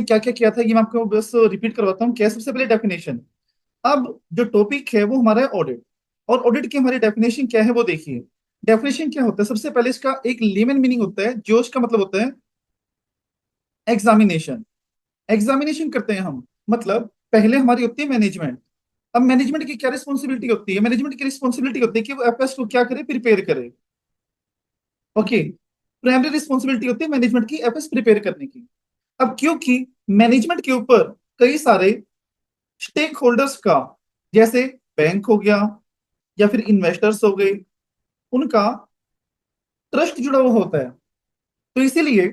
क्या क्या किया था ये मैं आपको बस रिपीट करवाता हूँ। क्या सबसे पहले डेफिनेशन। अब जो टॉपिक है वो हमारा है ऑडिट, और ऑडिट की हमारी डेफिनेशन क्या है वो देखिए। डेफिनेशन क्या होता है, सबसे पहले इसका एक लेमन मीनिंग होता है, जो इसका मतलब होता है एग्जामिनेशन। एग्जामिनेशन करते हैं हम, मतलब पहले हमारी होती है मैनेजमेंट। अब मैनेजमेंट की क्या रिस्पॉन्सिबिलिटी होती है, मैनेजमेंट की रिस्पॉन्सिबिलिटी होती है कि वो एफएस को क्या करे, प्रिपेयर करे। ओके, प्राइमरी रिस्पॉन्सिबिलिटी होती है मैनेजमेंट की एफएस प्रिपेयर करने की। अब क्योंकि मैनेजमेंट के ऊपर कई सारे स्टेक होल्डर्स का, जैसे बैंक हो गया या फिर इन्वेस्टर्स हो गए, उनका ट्रस्ट जुड़ा हुआ होता है। तो इसीलिए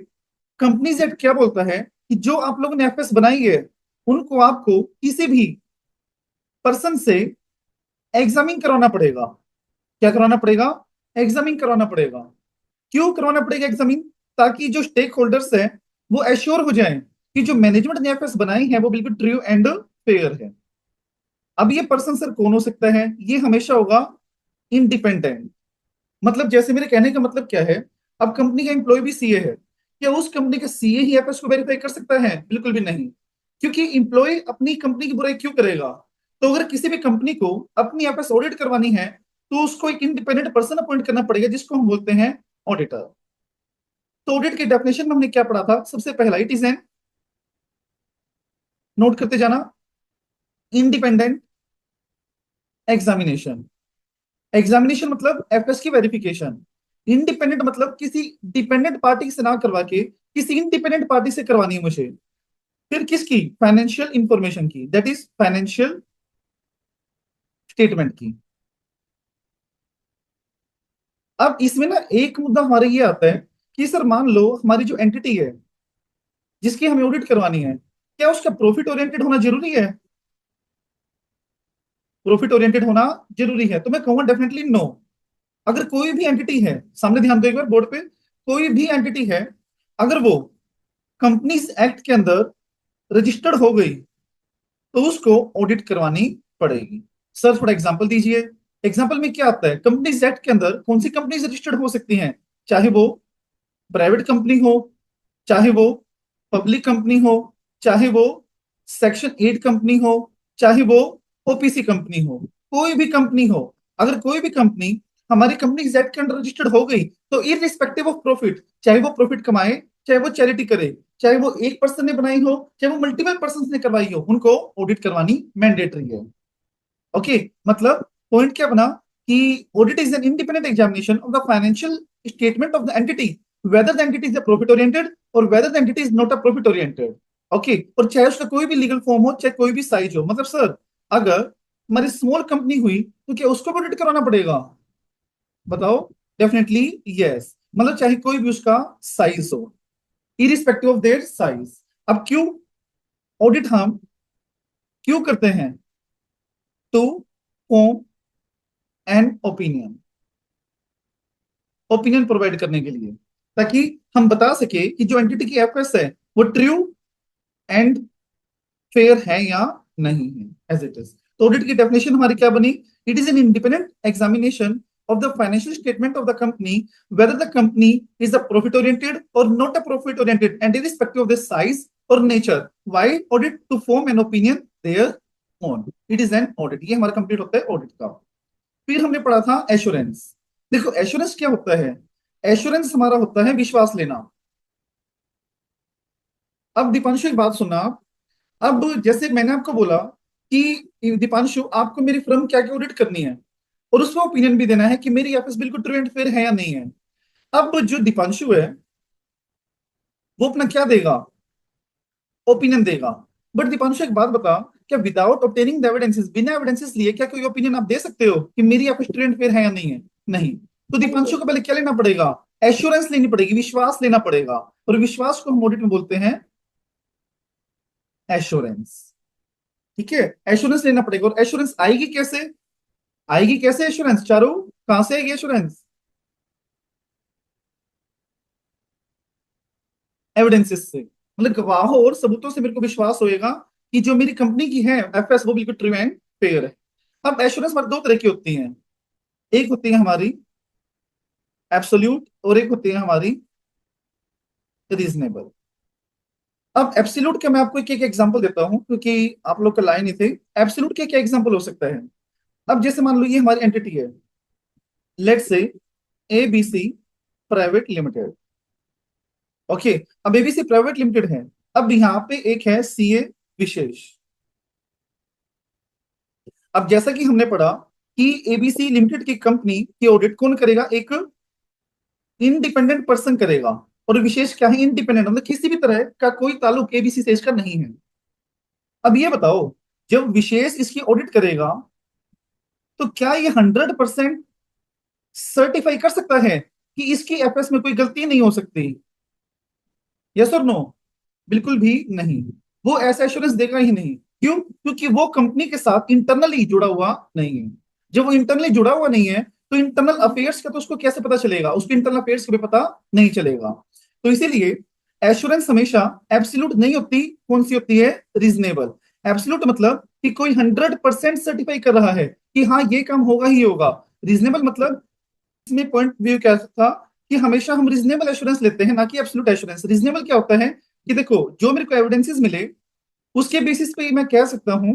कंपनीज एक्ट क्या बोलता है कि जो आप लोगों ने एफएस बनाई है, उनको आपको किसी भी पर्सन से एग्जामिन करवाना पड़ेगा। क्या करवाना पड़ेगा? एग्जामिन करवाना पड़ेगा। क्यों करवाना पड़ेगा एग्जामिन? ताकि जो स्टेक होल्डर्स है वो एश्योर हो जाएं कि जो मैनेजमेंट ने एफएस बनाई है वो बिल्कुल ट्रू एंड फेयर है। अब ये पर्सन सर कौन हो सकता है? ये हमेशा होगा इंडिपेंडेंट। मतलब जैसे मेरे कहने का मतलब क्या है, अब कंपनी का एम्प्लॉय भी सीए है, क्या उस कंपनी का सीए ही एफएस को वेरीफाई कर सकता है? बिल्कुल भी नहीं। क्योंकि एम्प्लॉय अपनी कंपनी की बुराई क्यों करेगा? तो अगर किसी भी कंपनी को अपनी एफएस ऑडिट करवानी है, तो उसको एक इंडिपेंडेंट पर्सन अपॉइंट करना पड़ेगा, जिसको हम बोलते हैं ऑडिटर। तो ऑडिट की डेफिनेशन में हमने क्या पढ़ा था? सबसे पहला, इट इज एन, नोट करते जाना, इंडिपेंडेंट एग्जामिनेशन। एग्जामिनेशन मतलब एफएस की वेरिफिकेशन। इंडिपेंडेंट मतलब किसी डिपेंडेंट पार्टी से ना करवा के किसी इंडिपेंडेंट पार्टी से करवानी है मुझे। फिर किसकी? फाइनेंशियल इंफॉर्मेशन की, दैट इज फाइनेंशियल स्टेटमेंट की। अब इसमें ना एक मुद्दा हमारे ये आता है कि सर मान लो हमारी जो एंटिटी है जिसकी हमें ऑडिट करवानी है, क्या उसका प्रॉफिट ओरिएंटेड होना जरूरी है? प्रॉफिट ओरिएंटेड होना जरूरी है? तो मैं कहूंगा डेफिनेटली नो। अगर कोई भी एंटिटी है, सामने ध्यान दो एक बार बोर्ड पे, कोई भी एंटिटी है, अगर वो कंपनीज एक्ट के अंदर रजिस्टर्ड हो गई, तो उसको ऑडिट करवानी पड़ेगी। सर थोड़ा एग्जांपल दीजिए। एग्जांपल में क्या आता है? कंपनीज एक्ट के अंदर कौन सी कंपनीज रजिस्टर्ड हो सकती हैं? चाहे वो प्राइवेट कंपनी हो, चाहे वो पब्लिक कंपनी हो, चाहे वो सेक्शन 8 कंपनी हो, चाहे वो ओपीसी कंपनी हो, कोई भी कंपनी हो। अगर कोई भी कंपनी हमारी कंपनी एक्ट के अंडर रजिस्टर्ड हो गई, तो इररिस्पेक्टिव ऑफ प्रॉफिट, चाहे वो प्रॉफिट कमाए, चाहे वो चैरिटी करे, चाहे वो एक पर्सन ने बनाई हो, चाहे वो मल्टीपल पर्सन ने करवाई हो, उनको ऑडिट करवानी मैंडेटरी है। ओके, मतलब पॉइंट क्या बना कि audit is an independent examination of the financial statement of the entity, whether the entity is a profit oriented और whether the entity is not a profit oriented. Okay, और चाहे उसका कोई भी लीगल फॉर्म हो, चाहे कोई भी साइज हो। मतलब सर अगर हमारी स्मॉल कंपनी हुई, तो क्या उसको भी ऑडिट कराना पड़ेगा? बताओ। Definitely yes. मतलब चाहे कोई भी उसका साइज हो, इरिस्पेक्टिव ऑफ देयर साइज। अब क्यों ऑडिट हम क्यों करते हैं? To form an opinion, opinion provide करने के लिए, ताकि हम बता सके कि जो एंटिटी की एफएस है वो ट्रू एंड फेयर है या नहीं है, एज इट इज। तो ऑडिट की डेफिनेशन हमारी क्या बनी? It is an independent examination of the financial statement of the company, whether the company is a profit oriented or not a profit oriented, and irrespective of the size or nature. Why audit? To form an opinion their own. It is an audit. ये हमारा complete होता है audit का। फिर हमने पढ़ा था assurance. देखो एश्योरेंस क्या होता है? एश्योरेंस हमारा होता है विश्वास लेना। अब दीपांशु एक बात सुनना आप। अब जैसे मैंने आपको बोला कि दीपांशु आपको मेरी फर्म क्या क्या ऑडिट करनी है, और उसमें ओपिनियन भी देना है कि मेरी एफएस बिल्कुल ट्रू एंड फेयर है या नहीं है। अब जो दीपांशु है वो अपना क्या देगा? ओपिनियन देगा। बट दीपांशु एक बात बता, क्या विदाउट ऑब्टेनिंग द एविडेंसेस, बिना एविडेंसेस लिए क्या कोई ओपिनियन आप दे सकते हो कि मेरी एफएस ट्रू एंड फेयर है या नहीं है? नहीं। तो दीपांशु को पहले क्या लेना पड़ेगा? एश्योरेंस लेनी पड़ेगी, विश्वास लेना पड़ेगा। और विश्वास को हम ऑडिट में बोलते हैं एश्योरेंस। ठीक है, एश्योरेंस लेना पड़ेगा। और एश्योरेंस आएगी कैसे? आएगी कैसे एश्योरेंस? चारों कहां से आएगी एश्योरेंस? एविडेंसेस से, मतलब गवाहों और सबूतों से मेरे को विश्वास होएगा कि जो मेरी कंपनी की है एफएस वो बिल्कुल ट्रू एंड फेयर है। अब एश्योरेंस हमारी दो तरह की होती हैं। एक होती है हमारी एब्सोल्यूट, और एक होती है हमारी रीजनेबल। अब एब्सोल्यूट का मैं आपको एक एक एग्जांपल देता हूं, क्योंकि आप लोग का लाइन ही थे। एब्सोल्यूट के क्या एग्जांपल हो सकता है? अब जैसे मान लो ये हमारी एंटिटी है, let's say ABC private limited. Okay, अब एबीसी प्राइवेट लिमिटेड है। अब यहाँ पे एक है सीए विशेष। अब जैसा कि हमने पढ़ा कि एबीसी लिमिटेड की कंपनी की ऑडिट कौन करेगा? एक इंडिपेंडेंट पर्सन करेगा। और विशेष क्या है? इंडिपेंडेंट, मतलब किसी भी तरह का कोई ताल्लुक एबीसी से इसका नहीं है। अब ये बताओ, जब विशेष इसकी ऑडिट करेगा तो क्या ये 100% सर्टिफाई कर सकता है कि इसकी एफएस में कोई गलती नहीं हो सकती? यस और नो? बिल्कुल भी नहीं। वो ऐसा एश्योरेंस देगा ही नहीं। क्यों? क्योंकि वो कंपनी के साथ इंटरनली जुड़ा हुआ नहीं है। जब वो इंटरनली जुड़ा हुआ नहीं है तो इंटरनल अफेयर्स का तो उसको कैसे पता चलेगा? उसको इंटरनल अफेयर्स का भी पता नहीं चलेगा। तो इसीलिए एश्योरेंस हमेशा एब्सोल्यूट नहीं होती। कौन सी होती है? रीजनेबल। एब्सोल्यूट मतलब कि कोई 100% सर्टिफाई कर रहा है कि हाँ ये काम होगा ही होगा। रीजनेबल मतलब, इसमें पॉइंट व्यू क्या था कि हमेशा हम रीजनेबल एश्योरेंस लेते हैं, ना कि एब्सोल्यूट एश्योरेंस। रीजनेबल क्या होता है कि देखो, जो मेरे को एविडेंसेस मिले उसके बेसिस पे मैं कह सकता हूं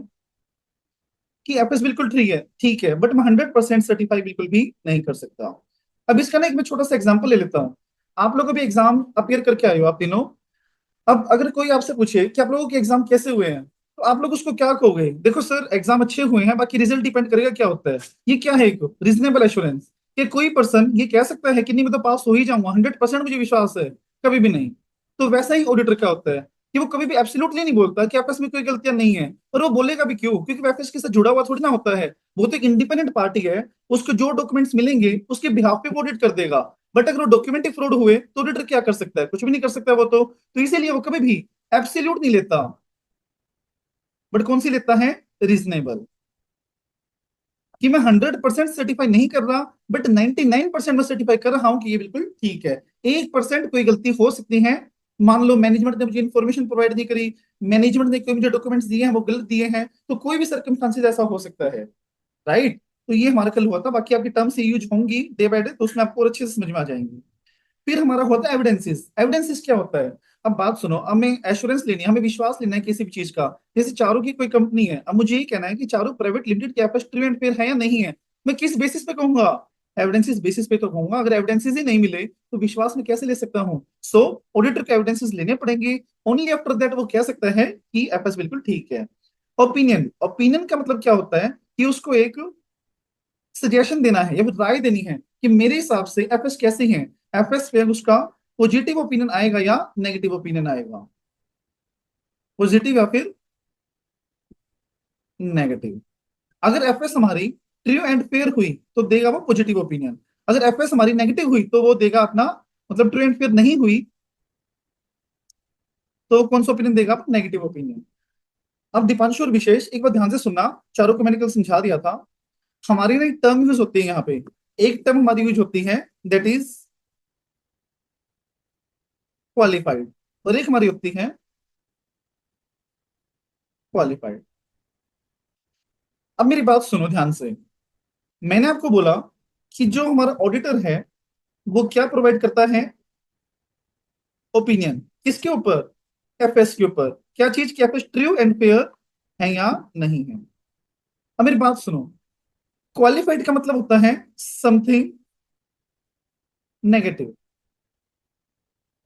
कि एफएस बिल्कुल ठीक है, बट मैं 100% सर्टिफाई बिल्कुल भी नहीं कर सकता। अब इसका ना एक मैं छोटा सा एग्जांपल ले लेता हूं। आप लोग अभी एग्जाम अपियर करके आए हो, आप तीनों। अब अगर कोई आपसे पूछे कि आप लोगों के एग्जाम कैसे हुए हैं, तो आप लोग उसको क्या कहोगे? देखो सर, एग्जाम अच्छे हुए हैं, बाकी रिजल्ट डिपेंड करेगा क्या होता है। ये क्या है? एक रीजनेबल एश्योरेंस कि कोई पर्सन ये कह सकता है कि नहीं मैं तो पास हो ही जाऊंगा, 100% मुझे विश्वास है। कभी भी नहीं। तो वैसा ही ऑडिटर क्या होता है कि वो कभी भी एब्सोल्युटली नहीं बोलता कि आपस में कोई गलतियां नहीं है। और वो बोलेगा भी क्यों? क्योंकि वो एफएस के साथ जुड़ा हुआ थोड़ी ना होता है। वो तो एक इंडिपेंडेंट पार्टी है। उसको जो डॉक्यूमेंट्स मिलेंगे उसके बिहाफ पे वो ऑडिट कर देगा। बट अगर वो डॉक्यूमेंट ही फ्रॉड हुए तो ऑडिटर क्या कर सकता है? कुछ भी नहीं कर सकता वो तो इसीलिए वो कभी भी एब्सोल्यूट नहीं लेता, बट कौन सी लेता है? रीजनेबल। कि मैं 100% सर्टिफाई नहीं कर रहा, बट 99% में सर्टिफाई कर रहा हूं कि ये बिल्कुल ठीक है। 1% कोई गलती हो सकती है। मान लो मैनेजमेंट ने मुझे इन्फॉर्मेशन प्रोवाइड नहीं करी, मैनेजमेंट ने कोई मुझे डॉक्यूमेंट्स दिए हैं वो गलत दिए हैं, तो कोई भी सर्कमस्टांसेस ऐसा हो सकता है। राइट? तो ये हमारा कल हुआ था। बाकी आपकी टर्म्स यूज होंगी डे बाय डे, तो उसमें आपको और अच्छे से समझ में आ जाएंगी। फिर हमारा होता है एविडेंसेस। एविडेंसेस क्या होता है? अब बात सुनो, हमें एश्योरेंस लेनी है, हमें विश्वास लेना है किसी भी चीज का। जैसे चारों की कोई कंपनी है, अब मुझे ये कहना है कि चारों प्राइवेट लिमिटेड के आपस ट्रू एंड फेयर है या नहीं है। मैं किस बेसिस पे कहूंगा? एविडेंसेस बेसिस पे तो कहूंगा। अगर एविडेंसेस ही नहीं मिले तो विश्वास में कैसे ले सकता हूँ? सो ऑडिटर के एविडेंसेस लेने पड़ेंगे। ओनली आफ्टर दैट वो कह सकता है कि एफएस बिल्कुल ठीक है। ओपिनियन। ओपिनियन का मतलब क्या होता है कि उसको एक सजेशन देना है या फिर राय देनी है कि मेरे हिसाब से एफएस कैसे हैं। एफएस पे उसका पॉजिटिव ओपिनियन आएगा या नेगेटिव ओपिनियन आएगा? पॉजिटिव या फिर नेगेटिव। अगर एफएस हमारी ट्रू एंड फेयर हुई तो देगा वो पॉजिटिव ओपिनियन। अगर एफएस हमारी नेगेटिव हुई तो वो देगा अपना, मतलब ट्रू एंड फेयर नहीं हुई तो कौन सा ओपिनियन देगा? Negative opinion. अब दीपांशु और विशेष एक बार ध्यान से सुनना, चारों को मैंने कल समझा दिया था। हमारी ना एक टर्म यूज होती है यहाँ पे। एक टर्म हमारी यूज होती है, दैट इज क्वालिफाइड। और एक हमारी होती है क्वालिफाइड। अब मेरी बात सुनो ध्यान से। मैंने आपको बोला कि जो हमारा ऑडिटर है वो क्या प्रोवाइड करता है? ओपिनियन। किसके ऊपर? एफएस के ऊपर। क्या चीज की एफएस ट्रू एंड फेयर है या नहीं है? अब मेरी बात सुनो, क्वालिफाइड का मतलब होता है समथिंग नेगेटिव।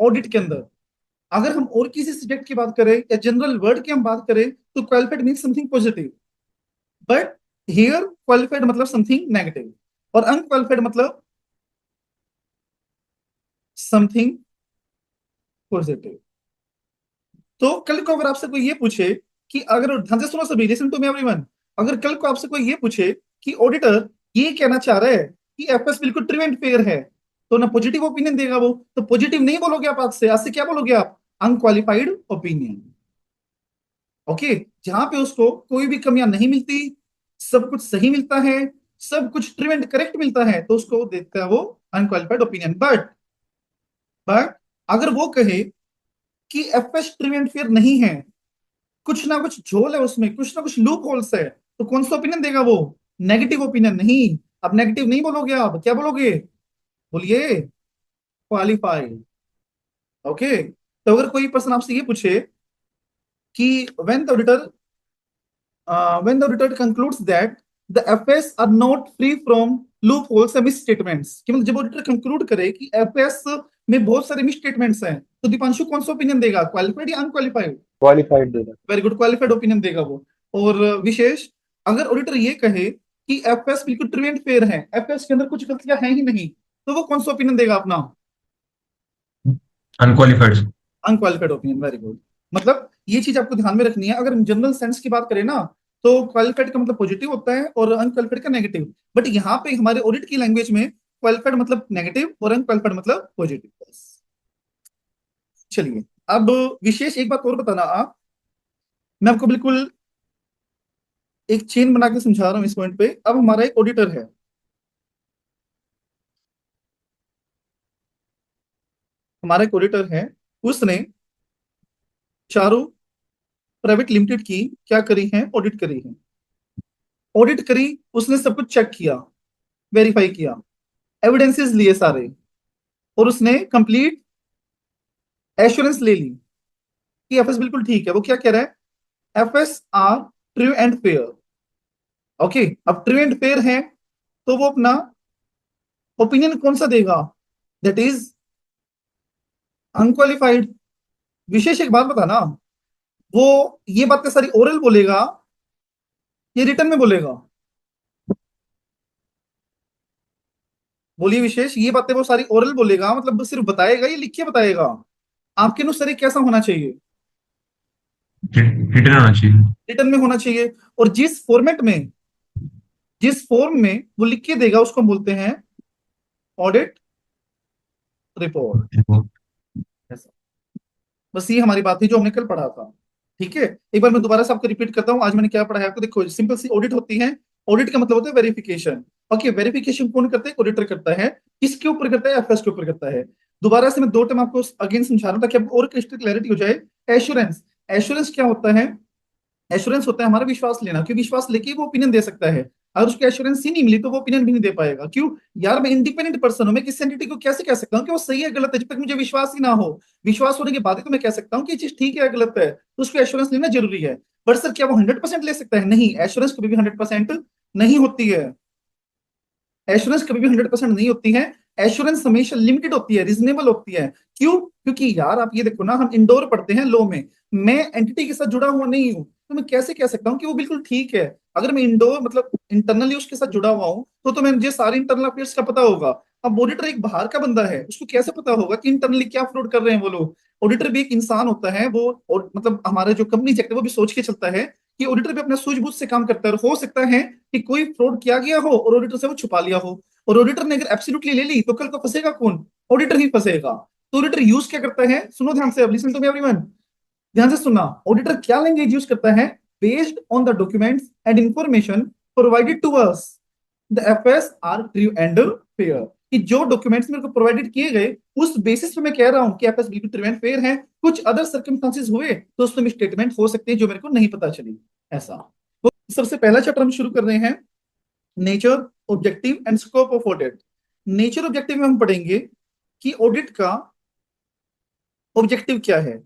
ऑडिट के अंदर अगर हम और किसी सब्जेक्ट की बात करें या जनरल वर्ड की हम बात करें तो qualified mean something positive. But here qualified मतलब समथिंग नेगेटिव, और अनक्वालिफाइड मतलब समथिंग पॉजिटिव। तो कल को अगर आपसे कोई ये पूछे कि, अगर ध्यान से सुनो सभी, लिसन टू मी एवरीवन। अगर कल को आपसे कोई ये पूछे कि ऑडिटर ये कहना चाह रहा है कि एफएस बिल्कुल ट्रू एंड फेयर है, तो ना पॉजिटिव ओपिनियन देगा वो। तो पॉजिटिव नहीं बोलोगे आप, आज से क्या बोलोगे आप? Unqualified opinion. ओके? जहां पे उसको कोई भी कमियां नहीं मिलती, सब कुछ सही मिलता है, सब कुछ ट्रू एंड करेक्ट मिलता है, तो उसको देता है वो अनक्वालिफाइड ओपिनियन। बट अगर वो कहे कि एफएस ट्रू एंड फेयर नहीं है, कुछ ना कुछ झोल है उसमें, कुछ ना कुछ लूप होल्स है, तो कौन सा ओपिनियन देगा वो? Negative opinion. नहीं, अब नेगेटिव नहीं बोलोगे, आप क्या बोलोगे? बोलिए। क्वालिफाइड। ओके? तो अगर कोई पर्सन आपसे ये पूछे कि when the auditor concludes that the FS are not free from loopholes and misstatements, कि मतलब जब ऑडिटर कंक्लूड करे कि एफएस में बहुत सारे मिसस्टेटमेंट्स हैं, तो दीपांशु कौन सा ओपिनियन देगा, क्वालिफाइड या अनक्वालिफाइड? क्वालिफाइड देगा। वेरी गुड, क्वालिफाइड ओपिनियन देगा वो। और विशेष, अगर ऑडिटर ये कहे कि एफएस बिल्कुल ट्रू एंड फेयर है, एफएस के अंदर कुछ गलतियां हैं ही नहीं, तो वो कौन सा ओपिनियन देगा अपना? Unqualified. Unqualified opinion, very good. मतलब ये चीज आपको ध्यान में रखनी है। अगर जनरल सेंस की बात करें ना, तो क्वालिफाइड का मतलब पॉजिटिव होता है और अनक्वालिफाइड का नेगेटिव, बट यहाँ पे हमारे ऑडिट की लैंग्वेज में क्वालिफाइड मतलब नेगेटिव और अनक्वालिफाइड मतलब पॉजिटिव। चलिए, अब विशेष एक बात और बताना आप, मैं आपको बिल्कुल एक चेन बना के समझा रहा हूँ इस पॉइंट पे। अब हमारा एक ऑडिटर है, हमारा एक ऑडिटर है, उसने चारों प्राइवेट लिमिटेड की क्या करी है, ऑडिट करी है। ऑडिट करी, उसने सब कुछ चेक किया, वेरीफाई किया, एविडेंसेस लिए सारे, और उसने कंप्लीट एश्योरेंस ले ली कि एफएस बिल्कुल ठीक है। वो क्या कह रहा है, FS are true and fair. Okay, अब ट्रू एंड फेयर है, तो वो अपना ओपिनियन कौन सा देगा, दैट इज अनक्वालिफाइड। विशेष एक बात बताना, वो ये बातें सारी ओरल बोलेगा या रिटर्न में बोलेगा? बोलिए विशेष, ये बातें वो सारी ओरल बोलेगा, मतलब सिर्फ बताएगा या लिख के बताएगा? आपके अनुसार ये कैसा होना चाहिए? रिटर्न होना चाहिए। रिटर्न में होना चाहिए। और जिस फॉर्म में वो लिख के देगा उसको हम बोलते हैं ऑडिट रिपोर्ट। ऐसा, बस ये हमारी बात थी जो हमने कल पढ़ा था। ठीक है, एक बार मैं दोबारा से आपको रिपीट करता हूँ आज मैंने क्या पढ़ा है आपको। देखो, सिंपल सी ऑडिट होती है। ऑडिट का मतलब होता है वेरिफिकेशन। ओके, वेरिफिकेशन कौन करता है, ऑडिटर करता है। किसके ऊपर करता है, एफएस के ऊपर करता है। दोबारा से मैं दो टर्म आपको अगेन समझा रहा हूं ताकि आपको और क्रिस्टल क्लैरिटी हो जाए। एश्योरेंस, एश्योरेंस क्या होता है? एश्योरेंस होता है हमारा विश्वास लेना, क्योंकि विश्वास लेके वो ओपिनियन दे सकता है। अगर उसको एश्योरेंस ही नहीं मिली तो वो ओपिनियन भी नहीं दे पाएगा। क्यों? यार मैं इंडिपेंडेंट पर्सन हूं, मैं किसी एंटिटी को कैसे कह सकता हूँ कि वो सही है गलत है जब तक मुझे विश्वास ही ना हो। विश्वास होने के बाद ही तो मैं कह सकता हूँ कि ये चीज ठीक है या गलत है, तो उसको एश्योरेंस लेना जरूरी है। पर सर क्या वो 100% ले सकता है? नहीं, एश्योरेंस कभी भी 100% नहीं होती है। एश्योरेंस कभी भी 100% नहीं होती है। एश्योरेंस हमेशा लिमिटेड होती है, रीजनेबल होती है। क्यों? क्योंकि यार आप ये देखो ना, हम इंडोर पढ़ते हैं लॉ में, मैं एंटिटी के साथ जुड़ा हुआ नहीं हूं, तो मैं कैसे कह सकता हूँ कि वो बिल्कुल ठीक है? अगर मैं इंडोर मतलब इंटरनली उसके साथ जुड़ा हुआ हूँ तो मुझे सारे इंटरनल अफेयर्स का पता होगा। अब ऑडिटर एक बाहर का बंदा है, उसको कैसे पता होगा कि इंटरनली क्या फ्रॉड कर रहे हैं वो लोग? ऑडिटर भी एक इंसान होता है वो, और मतलब हमारा जो कंपनी चेक है वो भी सोच के चलता है कि ऑडिटर भी अपने सूझबूझ से काम करता है। और हो सकता है कि कोई फ्रॉड किया गया हो और ऑडिटर से वो छुपा लिया हो, और ऑडिटर ने अगर एब्सोल्युटली ले ली तो कल को फंसेगा कौन? ऑडिटर ही फंसेगा। तो ऑडिटर यूज क्या करता है, सुनो ध्यान से, अब लिसन टू मी एवरीवन, ध्यान से सुनना। ऑडिटर क्या लैंग्वेज यूज करता है? Based on the documents and information provided to us, the FS are true and fair. कि जो डॉक्यूमेंट्स मेरे को प्रोवाइडेड किए गए उस बेसिस पे मैं कह रहा हूं कि एफएस बिल्कुल ट्रू एंड फेयर है। कुछ अदर सर्कमस्टांसेस हुए तो उसमें स्टेटमेंट हो सकते हैं जो मेरे को नहीं पता चली। ऐसा। तो सबसे पहला चैप्टर हम शुरू कर रहे हैं, nature, objective and scope of audit. Nature objective में हम पढ़ेंगे कि ऑडिट का ऑब्जेक्टिव क्या है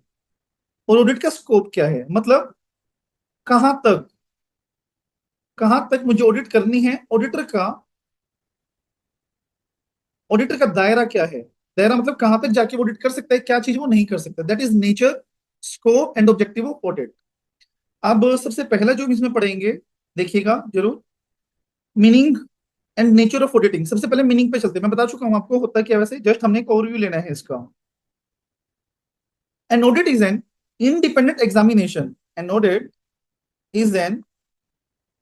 और ऑडिट का स्कोप क्या है, मतलब कहां तक, कहां तक मुझे ऑडिट करनी है, ऑडिटर का दायरा क्या है। दायरा मतलब कहां तक जाके ऑडिट कर सकता है, क्या चीज वो नहीं कर सकता। That is nature, scope and objective of audit. अब सबसे पहला जो हम इसमें पढ़ेंगे, देखिएगा जरूर, meaning and nature of auditing. सबसे पहले मीनिंग पे चलते हैं, मैं बता चुका हूं आपको होता क्या, वैसे जस्ट हमने एक ओवरव्यू लेना है इसका। An audit is an independent examination. An audit is an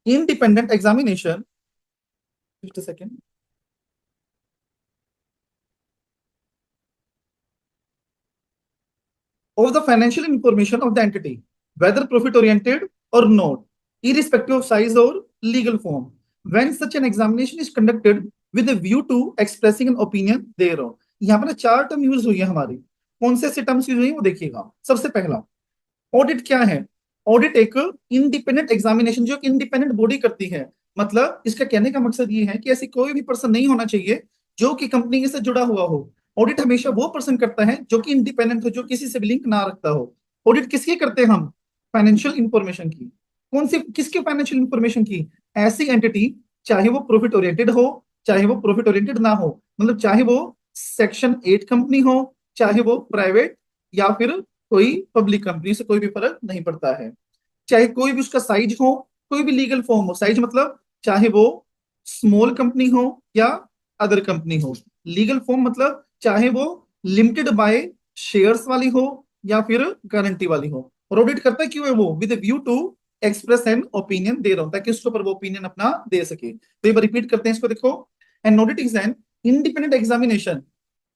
independent examination. Just a second. Of the financial information of the entity, whether profit oriented or not, irrespective of size or legal form. When such an examination is conducted with a view to expressing an opinion thereon. यहाँ पर ना चार term use हुई है हमारी, कौन से terms use हुई है वो देखिएगा। सबसे पहला, ऑडिट क्या है? ऑडिट एक इंडिपेंडेंट एग्जामिनेशन जो इंडिपेंडेंट बॉडी करती है। मतलब इसका कहने का मकसद ये है कि ऐसी कोई भी पर्सन नहीं होना चाहिए जो कि कंपनी से जुड़ा हुआ हो। ऑडिट हमेशा वो पर्सन करता है जो कि इंडिपेंडेंट हो, जो किसी से भी लिंक ना रखता हो। ऑडिट किसकी करते हैं हम? फाइनेंशियल इंफॉर्मेशन की। कौन सी, किसकी फाइनेंशियल इंफॉर्मेशन की? ऐसी एंटिटी, चाहे वो प्रॉफिट ओरिएंटेड हो, चाहे वो प्रॉफिट ओरिएंटेड ना हो, मतलब चाहे वो सेक्शन 8 कंपनी हो, चाहे वो प्राइवेट या फिर कोई पब्लिक कंपनी, से कोई भी फर्क नहीं पड़ता है। चाहे कोई भी उसका साइज हो, कोई भी लीगल फॉर्म हो, साइज मतलब चाहे वो स्मॉल कंपनी हो या अदर कंपनी हो, लीगल फॉर्म मतलब चाहे वो लिमिटेड बाय शेयर्स वाली हो या फिर गारंटी वाली हो। और ऑडिट करता है क्यों है वो? With view to express an opinion दे रहा हूं, ताकि उसके ऊपर वो ओपिनियन अपना दे सके। तो एक बार रिपीट करते हैं इसको, देखो। An audit is an independent examination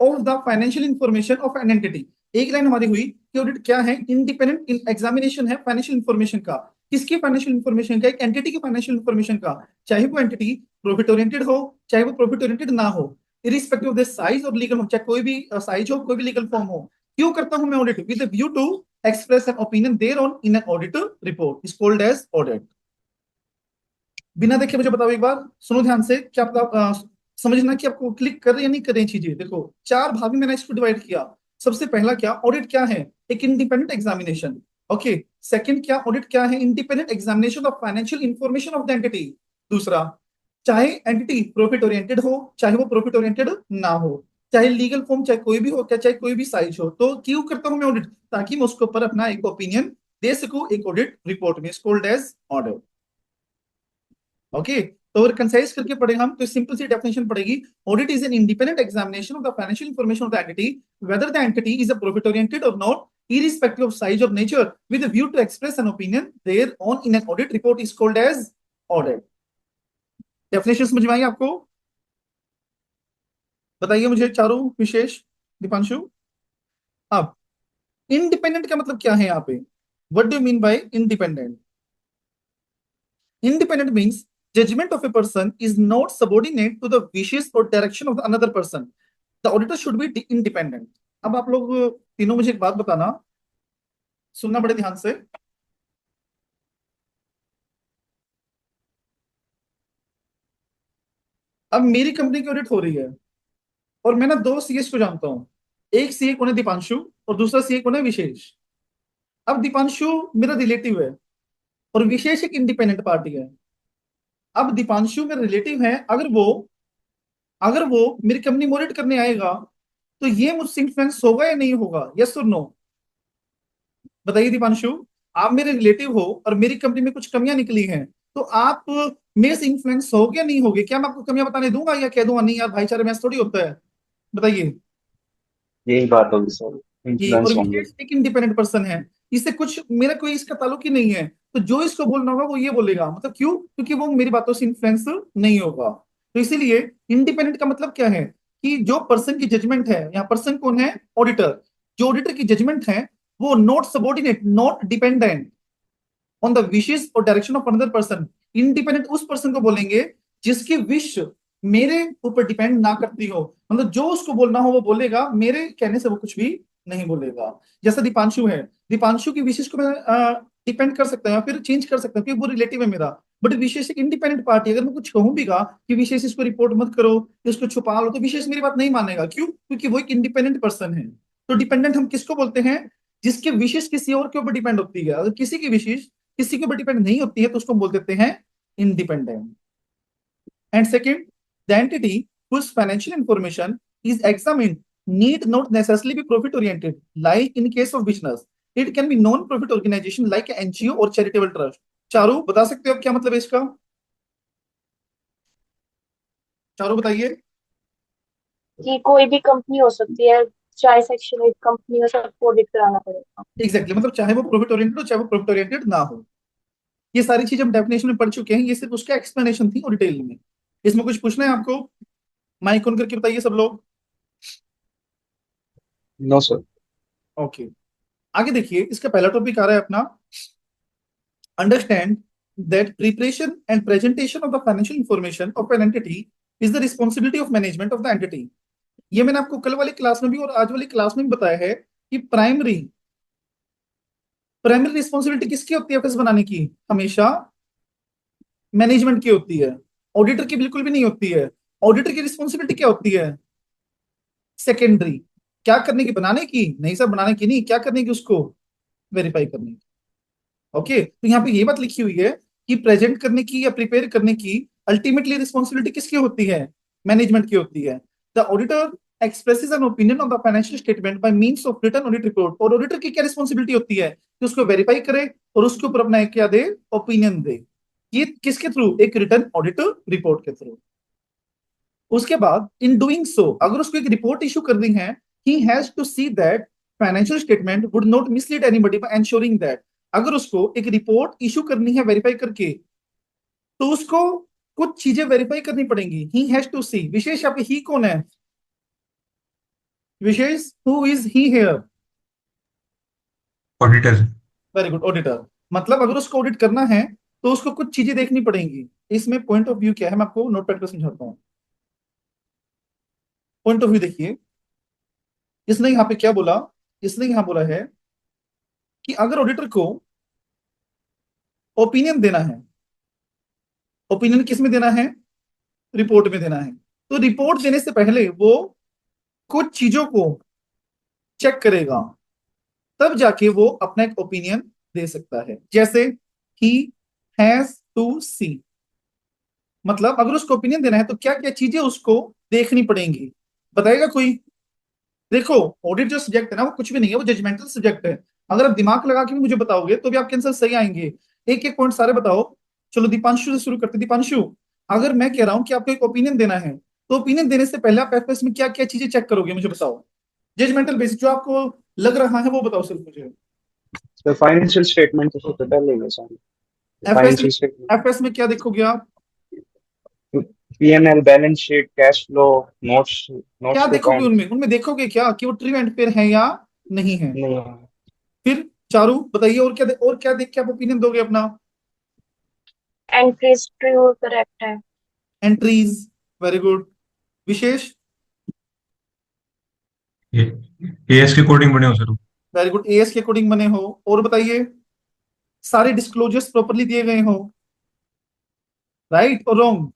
of the financial information of an entity. एक लाइन हमारी हुई कि ऑडिट क्या है? इंडिपेंडेंट एग्जामिनेशन है फाइनेंशियल इंफॉर्मेशन का। किसकी फाइनेंशियल इंफॉर्मेशन का? एक एंटिटी की फाइनेंशियल इंफॉर्मेशन का, चाहे वो एंटिटी प्रॉफिट ओरिएंटेड हो, चाहे वो प्रॉफिट ओरिएंटेड ना हो, इरिस्पेक्टिव ऑफ द साइज और लीगल, चाहे कोई भी साइज हो, कोई भी लीगल फॉर्म हो। क्यों करता हूं मैं audit? With view to express an opinion thereon in an audit report is called as audit. बिना देखे मुझे बताओ एक बार, सुनो ध्यान से, क्या आपका समझना कि आपको क्लिक कर रही है नहीं कर रही चीजें? देखो, चार भाग में मैंने इसको डिवाइड किया। सबसे पहला क्या, ऑडिट क्या है? एक इंडिपेंडेंट एग्जामिनेशन। ओके। सेकंड क्या, ऑडिट क्या है? Independent examination of financial information of the entity. दूसरा, चाहे एंटिटी प्रॉफिट ओरिएंटेड हो, चाहे वो प्रॉफिट ओरिएंटेड ना हो, चाहे लीगल फॉर्म, चाहे कोई भी हो, क्या चाहे कोई भी साइज हो, तो क्यों करता हूं मैं ऑडिट? ताकि मैं उसके ऊपर अपना एक ओपिनियन दे सकूं एक ऑडिट रिपोर्ट में, कॉल्ड एज ऑडिट। ओके। तो अगर कंसाइज करके पढ़े हम तो सिंपल सी डेफिनेशन पड़ेगी, audit is an independent examination of the financial information of the entity whether the entity is a profit oriented और not, irrespective of size or nature, with a view to express an opinion thereon in an audit report is called as audit। Definition समझ में आई आपको? बताइए मुझे चारों विशेष, दीपांशु। अब independent का मतलब क्या है यहाँ पे? What do you mean by independent? Independent means judgment of a person is not subordinate to the wishes or direction of the another person. The auditor should be independent। अब आप लोग तीनों मुझे एक बात बताना, सुनना बड़े ध्यान से। अब मेरी कंपनी की ऑडिट हो रही है और मैं ना दो सीएस को जानता हूँ। एक सीए कौन है? दीपांशु। और दूसरा सीए कौन है? विशेष। अब दीपांशु मेरा रिलेटिव है और विशेष एक इंडिपेंडेंट पार्टी है। अब दीपांशु मेरा रिलेटिव है, अगर वो मेरी कंपनी में ऑडिट करने आएगा तो ये मुझसे इन्फ्लुएंस होगा या नहीं होगा? यस और नो? बताइए दीपांशु। आप मेरे रिलेटिव हो और मेरी कंपनी में कुछ कमियां निकली हैं, तो आप मेरे से इन्फ्लुएंस हो क्या नहीं होगे? क्या मैं आपको कमियां बताने दूंगा या कह दूंगा नहीं यार भाईचारे में ऐसा थोड़ी होता है? बताइए। यही बात होगी सर, ये और इन्फ्लुएंस होंगे। विशेष एक इंडिपेंडेंट पर्सन है, इससे कुछ मेरा कोई इसका ताल्लुक ही नहीं है। तो जो इसको बोलना होगा वो ये बोलेगा, मतलब क्यों? क्योंकि वो मेरी बातों से इन्फ्लुएंस नहीं होगा। तो इसीलिए इंडिपेंडेंट का मतलब क्या है? कि जो पर्सन की जजमेंट है, यहाँ पर्सन कौन है? ऑडिटर। जो ऑडिटर की जजमेंट है वो not subordinate, not dependent on the wishes और direction of another person. Independent उस पर्सन को बोलेंगे जिसकी विश मेरे ऊपर डिपेंड ना करती हो, मतलब जो उसको बोलना हो वो बोलेगा, मेरे कहने से वो कुछ भी नहीं बोलेगा। जैसा दीपांशु है, दीपांशु की विशेष को मैं डिपेंड कर सकता हूँ या फिर चेंज कर सकता हूँ क्योंकि वो रिलेटिव है मेरा। बट विशेष एक इंडिपेंडेंट पार्टी, अगर मैं कुछ कहूँ भी गा कि विशेष इसको रिपोर्ट मत करो, इसको छुपा लो, तो विशेष मेरी बात नहीं मानेगा। क्यों? क्योंकि वो एक इंडिपेंडेंट पर्सन है। तो डिपेंडेंट हम किसको बोलते हैं? जिसके विशेष किसी और के ऊपर डिपेंड होती है। अगर किसी की विशेष किसी के ऊपर डिपेंड नहीं होती है तो उसको बोल देते हैं independent. And second, the entity whose financial information is examined need not necessarily be profit oriented, like in case of business it can be non profit organization like an NGO or charitable trust। Charu बता सकते हो अब क्या मतलब है इसका? चारू बताइए। कि कोई भी कंपनी हो सकती है, चाहे सेक्शन 8 कंपनी हो, सबको ऑडिट कराना पड़ेगा। एग्जैक्टली मतलब चाहे वो प्रॉफिट ओरिएंटेड हो चाहे वो प्रॉफिट ओरिएंटेड ना हो। ये सारी चीज हम डेफिनेशन में पढ़ चुके हैं, ये सिर्फ उसका एक्सप्लेनेशन थी और डिटेल में। इसमें कुछ पूछना है आपको? माइक ऑन करके बताइए सब लोग। No sir. ओके। आगे देखिए, इसका पहला टॉपिक आ रहा है अपना, understand that preparation and presentation of the financial information of an entity is the responsibility of management of the entity। ये मैंने आपको कल वाली क्लास में भी और आज वाली क्लास में भी बताया है कि प्राइमरी प्राइमरी रिस्पॉन्सिबिलिटी किसकी होती है? ऑफिस बनाने की हमेशा मैनेजमेंट की होती है, ऑडिटर की बिल्कुल भी नहीं होती है। ऑडिटर की रिस्पॉन्सिबिलिटी क्या होती है? सेकेंडरी। क्या करने की? बनाने की? नहीं सर, बनाने की नहीं, क्या करने की? उसको वेरीफाई करने की। ओके, तो यहाँ पे ये बात लिखी हुई है कि प्रेजेंट करने की या प्रिपेयर करने की अल्टीमेटली रिस्पॉन्सिबिलिटी किसकी होती है? मैनेजमेंट की होती है। The auditor expresses an opinion on the financial statement by means of written audit report. और ऑडिटर की क्या रिस्पॉन्सिबिलिटी होती है कि उसको वेरीफाई करे और उसके ऊपर अपना क्या दे, ओपिनियन दे। ये किसके थ्रू? एक रिटर्न ऑडिट रिपोर्ट के थ्रू। उसके बाद इन डूइंग सो, अगर उसको एक रिपोर्ट इशू करनी है, he has to see that financial statement would not mislead anybody by ensuring that. अगर उसको एक रिपोर्ट इशू करनी है वेरीफाई करके, तो उसको कुछ चीजें वेरीफाई करनी पड़ेंगी। ही हैज टू सी, विशेष आपके ही कौन है? Vishesh, who is he here? Auditor. Very good, auditor. मतलब अगर उसको ऑडिट करना है तो उसको कुछ चीजें देखनी पड़ेंगी। इसमें पॉइंट ऑफ व्यू क्या है, मैं आपको नोटपैड पर समझाता हूँ। पॉइंट ऑफ व्यू देखिए, इसने यहाँ पे क्या बोला? इसने यहाँ बोला है कि अगर ऑडिटर को ओपिनियन देना है, ओपिनियन किस में देना है? रिपोर्ट में देना है। तो रिपोर्ट देने से पहले वो कुछ चीजों को चेक करेगा, तब जाके वो अपना एक ओपिनियन दे सकता है। जैसे ही हैज टू सी, मतलब अगर उसको ओपिनियन देना है तो क्या क्या चीजें उसको देखनी पड़ेंगी, बताएगा कोई? देखो, ऑडिट जो सब्जेक्ट है ना, वो कुछ भी नहीं है, वो जजमेंटल सब्जेक्ट है। अगर आप दिमाग लगा के भी मुझे बताओगे तो भी आपके आंसर सही आएंगे। एक एक पॉइंट सारे बताओ। चलो दीपांशु से शुरू करते। दीपांशु, अगर मैं कह रहा हूं कि आपको एक ओपिनियन देना है, तो ओपिनियन देने से पहले आप एफएस में क्या क्या चीजें चेक करोगे, मुझे बताओ। जजमेंटल बेसिस जो आपको लग रहा है वो बताओ सिर्फ मुझे। तो फाइनेंशियल स्टेटमेंट तो सबसे पहले ही है सर। एफएस में, फाइनेंशियल स्टेटमेंट, एफएस में क्या देखोगे आप? PNL, balance sheet, cash flow, notes, क्या नोट्स टू देखोगे अकाउंट। उनमें? उनमें देखोगे क्या कि वो ट्रू एंड फेयर है या नहीं है? नहीं, फिर चारू बताइए, और क्या देख के आप ओपिनियन दोगे अपना? एंट्रीज ट्रू करेक्ट है। Entries, very good. Vishesh, AS के अकॉर्डिंग बने हो सर। वेरी गुड, एएस के अकॉर्डिंग बने हो। और बताइए, सारे डिस्क्लोजर्स प्रॉपरली दिए गए हो, राइट और रॉन्ग।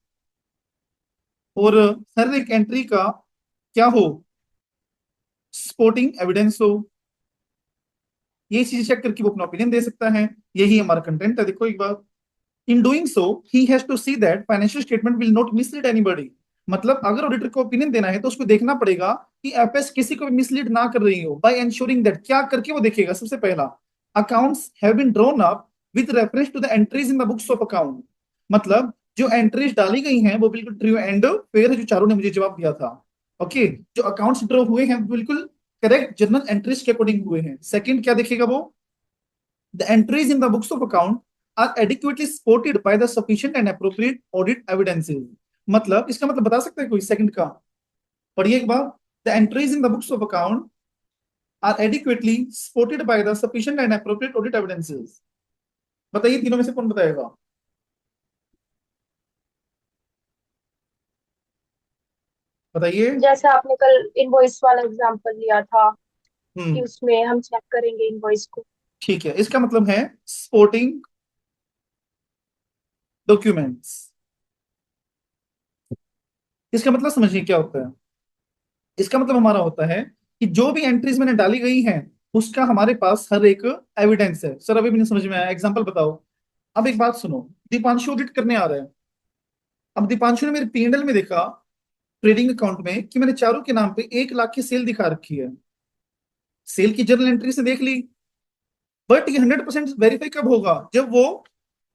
और हर एक एंट्री का क्या हो, सपोर्टिंग एविडेंस हो। ये चीज चेक करके वो अपना ओपिनियन दे सकता है। यही हमारा कंटेंट है। देखो एक बार, in doing so he has to see that financial statement will not mislead anybody. मतलब अगर ऑडिटर को ओपिनियन देना है तो उसको देखना पड़ेगा कि एफएस किसी को भी मिसलीड ना कर रही हो। बाय एंश्योरिंग दैट, क्या करके वो देखेगा? सबसे पहला, accounts have been drawn up with reference to the entries in the books of account. मतलब जो एंट्रीज डाली गई हैं वो बिल्कुल ट्रू एंड फेयर है, जो चारों ने मुझे जवाब दिया था। ओके, जो अकाउंट्स ड्रॉ हुए हैं बिल्कुल करेक्ट जर्नल एंट्रीज के अकॉर्डिंग हुए हैं। सेकंड क्या देखेगा वो? The entries in the books of account are adequately supported by the sufficient and appropriate audit evidences। मतलब इसका मतलब बता सकता है कोई सेकंड का? पढ़िए एक बार। The entries in the books of account are adequately supported by the sufficient and appropriate audit evidences। बताइए तीनों में से कौन बताएगा? बताइए। जैसे आपने कल इनवॉइस वाला एग्जांपल लिया था कि हम्म, उसमें हम चेक करेंगे इनवॉइस को। ठीक है, इसका मतलब है सपोर्टिंग डॉक्यूमेंट्स। इसका मतलब समझिए क्या होता है। इसका मतलब हमारा होता है कि जो भी एंट्रीज मैंने डाली गई हैं उसका हमारे पास हर एक एविडेंस है। सर अभी भी नहीं समझ में आया, एग्जांपल बताओ। अब एक बात सुनो, दीपांशु ऑडिट करने आ रहा है। अब दीपांशु ने मेरे पीएनएल में देखा, ट्रेडिंग अकाउंट में, कि मैंने चारों के नाम पे 1 लाख की सेल दिखा रखी है। सेल की जर्नल एंट्री से देख ली, बट ये 100% वेरीफाई कब होगा? जब वो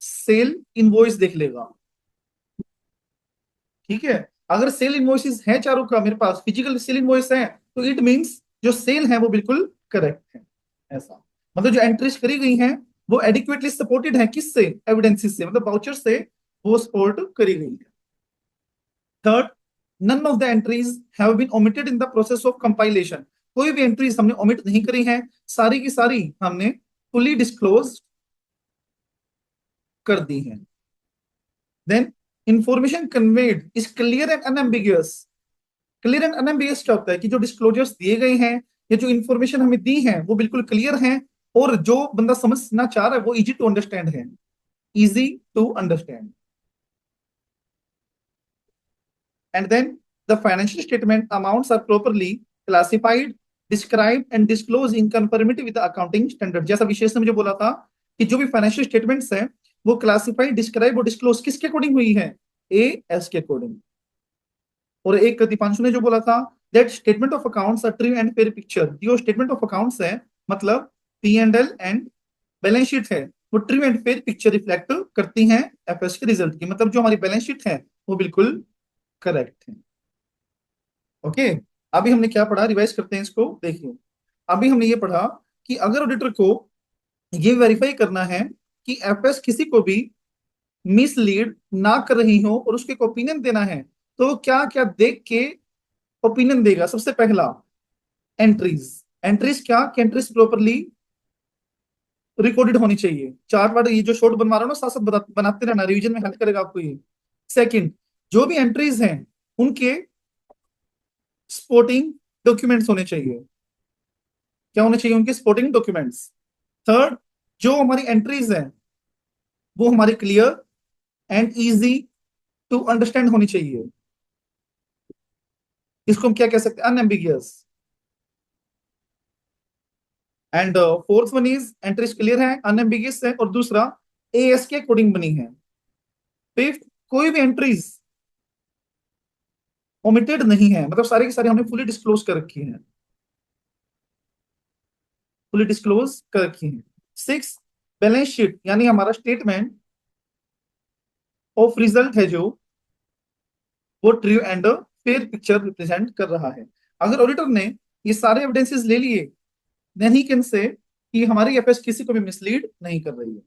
सेल इनवॉइस देख लेगा। ठीक है, अगर सेल इनवॉइसेस है चारों का मेरे पास, फिजिकल सेल इनवॉइस है, तो इट मींस जो सेल है वो बिल्कुल करेक्ट है। ऐसा मतलब जो एंट्रीज करी गई हैं वो एडिक्वेटली सपोर्टेड है, किससे? एविडेंसेस से, मतलब वाउचर से वो सपोर्ट करी गई है। Third, none of the entries have been omitted in the process of compilation. कोई भी एंट्रीज हमने ओमिट नहीं करी है, सारी की सारी हमने फुली डिस्क्लोज कर दी है। Then information conveyed is clear and unambiguous. Clear and unambiguous क्या होता है? कि जो डिस्क्लोजर्स दिए गए हैं या जो इंफॉर्मेशन हमें दी है वो बिल्कुल क्लियर है, और जो बंदा समझना चाह रहा है वो इजी टू अंडरस्टैंड है। Easy to understand. And then the financial statement amounts are properly classified, describe and disclose in conformity with accounting standard. जैसा विशेष ने मुझे बोला था कि जो भी फाइनेंशियल स्टेटमेंट्स हैं वो क्लासिफाई, डिस्क्राइब और डिस्क्लोज किसके अकॉर्डिंग हुई है, एएस के अकॉर्डिंग। और एक दीपांशु ने जो बोला था that statement of accounts are true and fair picture, जो स्टेटमेंट ऑफ अकाउंट्स है मतलब P&L एंड बैलेंस शीट है वो true and fair picture reflect करती हैं एफएस के रिजल्ट की, मतलब जो हमारी बैलेंस शीट है वो बिल्कुल करेक्ट है। ओके, अभी हमने क्या पढ़ा, रिवाइज करते हैं इसको, देखिए। अभी हमने ये पढ़ा कि अगर ऑडिटर को ये वेरीफाई करना है कि एफएस किसी को भी मिसलीड ना कर रही हो और उसके ओपिनियन देना है, तो क्या क्या देख के ओपिनियन देगा। सबसे पहला एंट्रीज, एंट्रीज क्या कि एंट्रीज प्रॉपरली रिकॉर्डेड होनी चाहिए। चार्ट वार्ट ये जो शॉर्ट बनवा रहा हूं ना साथ साथ बनाते रहना, रिवीजन में हेल्प करेगा आपको ये। सेकंड, जो भी एंट्रीज हैं उनके स्पोर्टिंग डॉक्यूमेंट्स होने चाहिए। क्या होने चाहिए, उनके स्पोर्टिंग डॉक्यूमेंट्स। थर्ड, जो हमारी एंट्रीज हैं वो हमारी clear and easy to understand होनी चाहिए। इसको हम क्या कह सकते हैं, unambiguous. And fourth one is entries clear है, अनएम्बिगियस है, और दूसरा एएस के अकॉर्डिंग बनी है। फिफ्थ, कोई भी एंट्रीज ओमिटेड नहीं है, मतलब सारी की सारी हमने फुली डिस्क्लोज कर रखी है, फुली डिस्क्लोज कर रखी है। सिक्स, बैलेंस शीट यानी हमारा स्टेटमेंट ऑफ रिजल्ट है जो वो true and fair picture represent कर रहा है। अगर ऑडिटर ने ये सारे एविडेंसेस ले लिए देन ही कैन से कि हमारी एफएस किसी को भी मिसलीड नहीं कर रही है।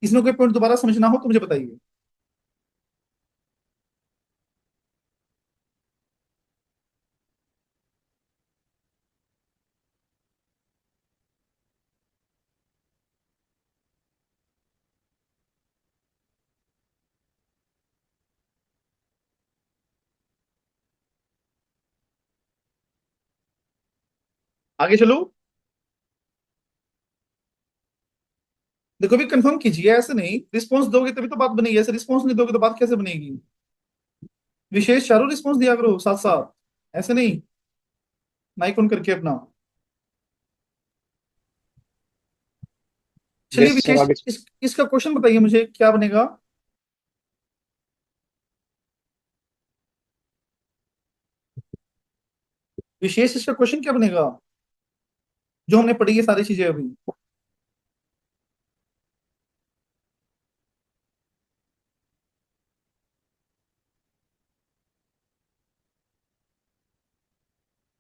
इसमें कोई पॉइंट दोबारा समझना हो तो मुझे बताइए। आगे चलो, देखो भी कंफर्म कीजिए, ऐसे नहीं रिस्पॉन्स दोगे तभी तो बात बनेगी, ऐसे रिस्पॉन्स नहीं दोगे तो बात कैसे बनेगी। विशेष चारों रिस्पॉन्स दिया करो साथ साथ, ऐसे नहीं, माइक ऑन करके अपना। चलिए यस सर विशेष आगे। इसका क्वेश्चन बताइए मुझे क्या बनेगा। विशेष इसका क्वेश्चन क्या बनेगा जो हमने पढ़ी है सारी चीजें अभी।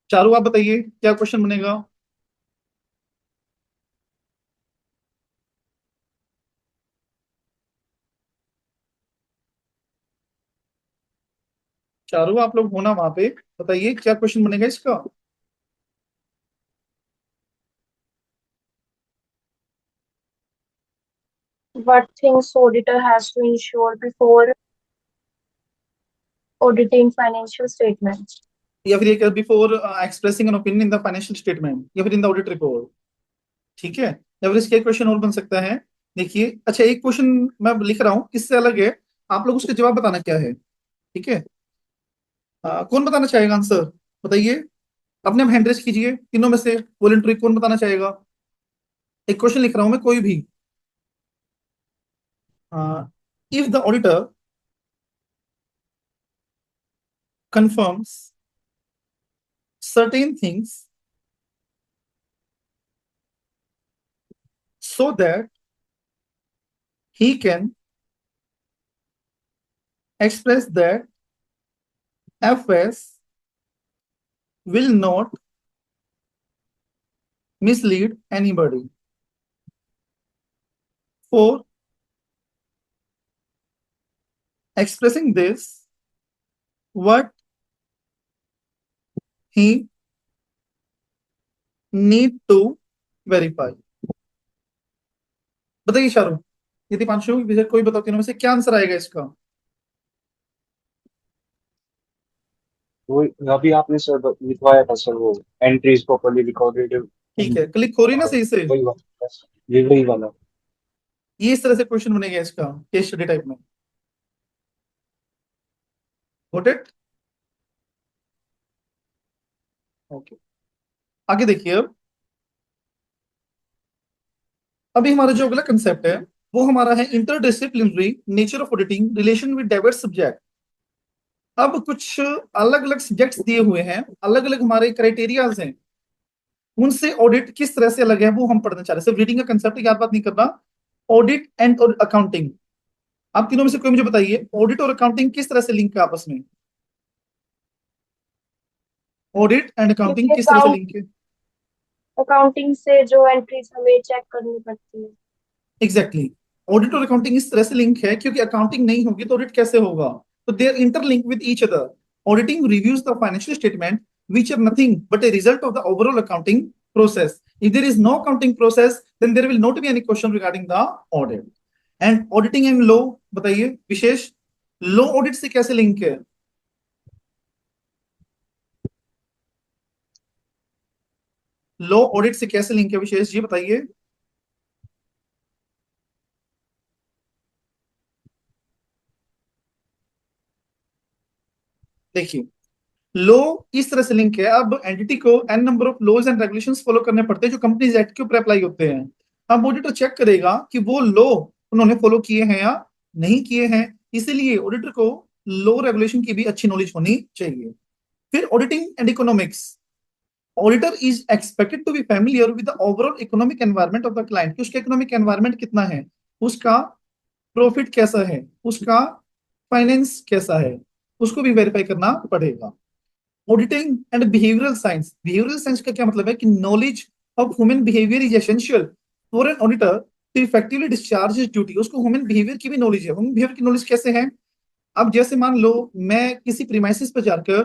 चारों आप बताइए क्या क्वेश्चन बनेगा। चारों आप लोग होना वहां पे, बताइए क्या क्वेश्चन बनेगा इसका। What things auditor has to ensure before auditing financial statements? या फिर ये before expressing an opinion in the financial statement या फिर इन द ऑडिट रिपोर्ट, ठीक है। या फिर इसके क्वेश्चन और बन सकता है। देखिए अच्छा, एक क्वेश्चन मैं लिख रहा हूँ इससे अलग है, आप लोग उसके जवाब बताना क्या है, ठीक है। कौन बताना चाहेगा आंसर, बताइए। अपने आप हैंड रेज कीजिए तीनों में से, वॉलंटरी कौन बताना चाहेगा। एक क्वेश्चन लिख रहा हूं मैं कोई भी। If the auditor confirms certain things so that he can express that FS will not mislead anybody. For expressing this, what he need to verify. बताइए शाहरुख, यदि पांचों विजय कोई बताओ तीनों में से क्या आंसर आएगा इसका। वो अभी आपने सर लिखवाया था सर, वो एंट्रीज प्रॉपर्ली रिकॉर्डेड। ठीक है, क्लिक हो रही ना सही से। वही वाला, ये वही वाला। ये इस तरह से क्वेश्चन बनेगा इसका, केस स्टडी टाइप में। Got it, okay. आगे देखिए अब, अभी हमारा जो अगला कंसेप्ट है वो हमारा है interdisciplinary nature of auditing relation with diverse subject. अब कुछ अलग अलग सब्जेक्ट्स दिए हुए हैं, अलग अलग हमारे क्राइटेरियाज हैं, उनसे ऑडिट किस तरह से अलग है वो हम पढ़ना चाह रहे हैं। सिर्फ रीडिंग का कंसेप्ट याद बात नहीं करना। ऑडिट एंड और अकाउंटिंग, आप तीनों में से कोई मुझे बताइए ऑडिट और अकाउंटिंग किस तरह से लिंक है आपस में। ऑडिट एंड अकाउंटिंग क्योंकि किस तरह से लिंक है? अकाउंटिंग से जो एंट्रीज हमें चेक करनी पड़ती है। एग्जैक्टली, ऑडिट और अकाउंटिंग इस तरह से लिंक है क्योंकि अकाउंटिंग नहीं होगी तो ऑडिट कैसे होगा। तो they are interlink with each other. Auditing reviews the financial statement which are nothing but a result of the overall accounting process. If there is no accounting process, then there will not be any question regarding the audit. And auditing and law, बताइए विशेष, law audit से कैसे link है? Law audit से कैसे link है विशेष जी बताइए। देखिए, लो इस तरह से लिंक है। अब एंटिटी को an number of laws and regulations follow करने पड़ते हैं जो कंपनीज एक्ट के ऊपर अप्लाई होते हैं। अब ऑडिटर चेक करेगा कि वो लॉ उन्होंने फॉलो किए हैं या नहीं किए हैं, इसीलिए ऑडिटर को लॉ रेगुलेशन की भी अच्छी नॉलेज होनी चाहिए। फिर auditing and economics, auditor is expected to be familiar with the overall economic environment of the client, कि उसका इकोनॉमिक एनवायरनमेंट कितना है, उसका प्रॉफिट कैसा है, उसका फाइनेंस कैसा है, उसको भी वेरीफाई करना पड़ेगा। Auditing and behavioural science, behavioural science का क्या मतलब है कि knowledge of human behaviour is essential for an auditor to effectively discharge his duty. उसको ह्यूमन बिहेवियर की भी नॉलेज है। ह्यूमन बिहेवियर की नॉलेज कैसे है? अब जैसे मान लो मैं किसी प्रीमाइसिस पे जाकर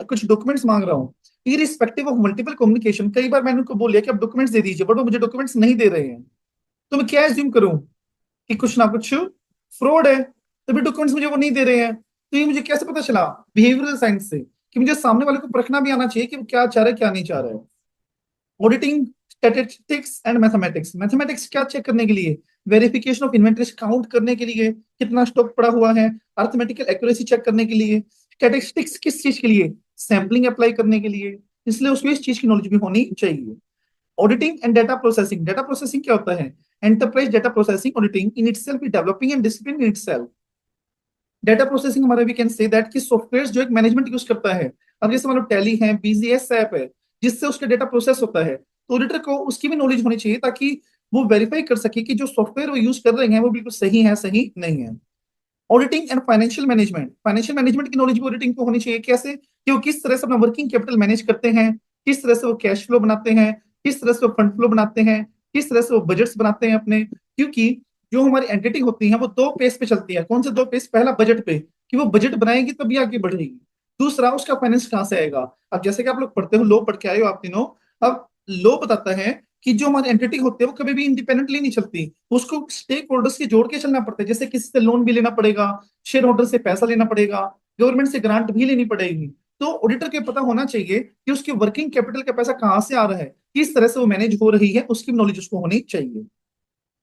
कुछ डॉक्यूमेंट्स मांग रहा हूँ, इरिस्पेक्टिव ऑफ मल्टीपल कम्युनिकेशन, कई बार मैंने उनको बोल दिया कि आप डॉक्यूमेंट्स दे दीजिए बट वो मुझे डॉक्यूमेंट्स नहीं दे रहे हैं, तो मैं क्या एज्यूम करूं कि कुछ ना कुछ फ्रॉड है, तभी डॉक्यूमेंट्स मुझे वो नहीं दे रहे हैं। तो ये मुझे कैसे पता चला? बिहेवियरल साइंस से, कि मुझे सामने वाले को परखना भी आना चाहिए कि वो क्या चाह रहा है क्या नहीं चाह रहा है। Auditing statistics and mathematics, mathematics क्या चेक करने के लिए? वेरिफिकेशन ऑफ इन्वेंटरीज काउंट करने के लिए, कितना स्टॉक पड़ा हुआ है, अर्थमेटिकल एक्यूरेसी चेक करने के लिए। स्टैटिस्टिक्स किस चीज के लिए? सैम्पलिंग अप्लाई करने के लिए, इसलिए उसको इस चीज की नॉलेज भी होनी चाहिए। Auditing and data processing, data processing क्या होता है? Enterprise data processing auditing in itself is developing and discipline in itself. Data processing हमारा वी कैन से दैट कि सॉफ्टवेयर जो एक मैनेजमेंट यूज करता है, अब जैसे मान लो टैली है, बीजीएस ऐप है, जिससे उसका डेटा प्रोसेस होता है, तो ऑडिटर को उसकी भी नॉलेज होनी चाहिए ताकि वो वेरीफाई कर सके कि जो सॉफ्टवेयर वो यूज कर रहे हैं वो बिल्कुल सही है सही नहीं है। Auditing and financial management, financial management की नॉलेज भी ऑडिटिंग को होनी चाहिए। कैसे? कि वो किस तरह से अपना वर्किंग कैपिटल मैनेज करते हैं, किस तरह से वो कैश फ्लो बनाते हैं, किस तरह से वो फंड फ्लो बनाते हैं, किस तरह से वो बजट्स बनाते हैं अपने। क्योंकि जो हमारी एंटिटी होती है वो दो पेज पे चलती है। कौन से दो पेज? पहला बजट पे, कि वो बजट बनाएगी तभी आगे बढ़ेगी। दूसरा उसका फाइनेंस कहाँ से आएगा। अब जैसे कि आप लोग पढ़ते हो, लो पढ़ के आए हो आप तीनों, अब लो बताता है कि जो हमारी एंटिटी होती है वो कभी भी इंडिपेंडेंटली नहीं चलती, उसको स्टेक होल्डर्स के जोड़ के चलना पड़ता है। जैसे किसी से लोन भी लेना पड़ेगा, शेयर होल्डर से पैसा लेना पड़ेगा, गवर्नमेंट से ग्रांट भी लेनी पड़ेगी। तो ऑडिटर के पता होना चाहिए कि उसके वर्किंग कैपिटल का पैसा कहाँ से आ रहा है, किस तरह से वो मैनेज हो रही है, उसकी नॉलेज उसको होनी चाहिए।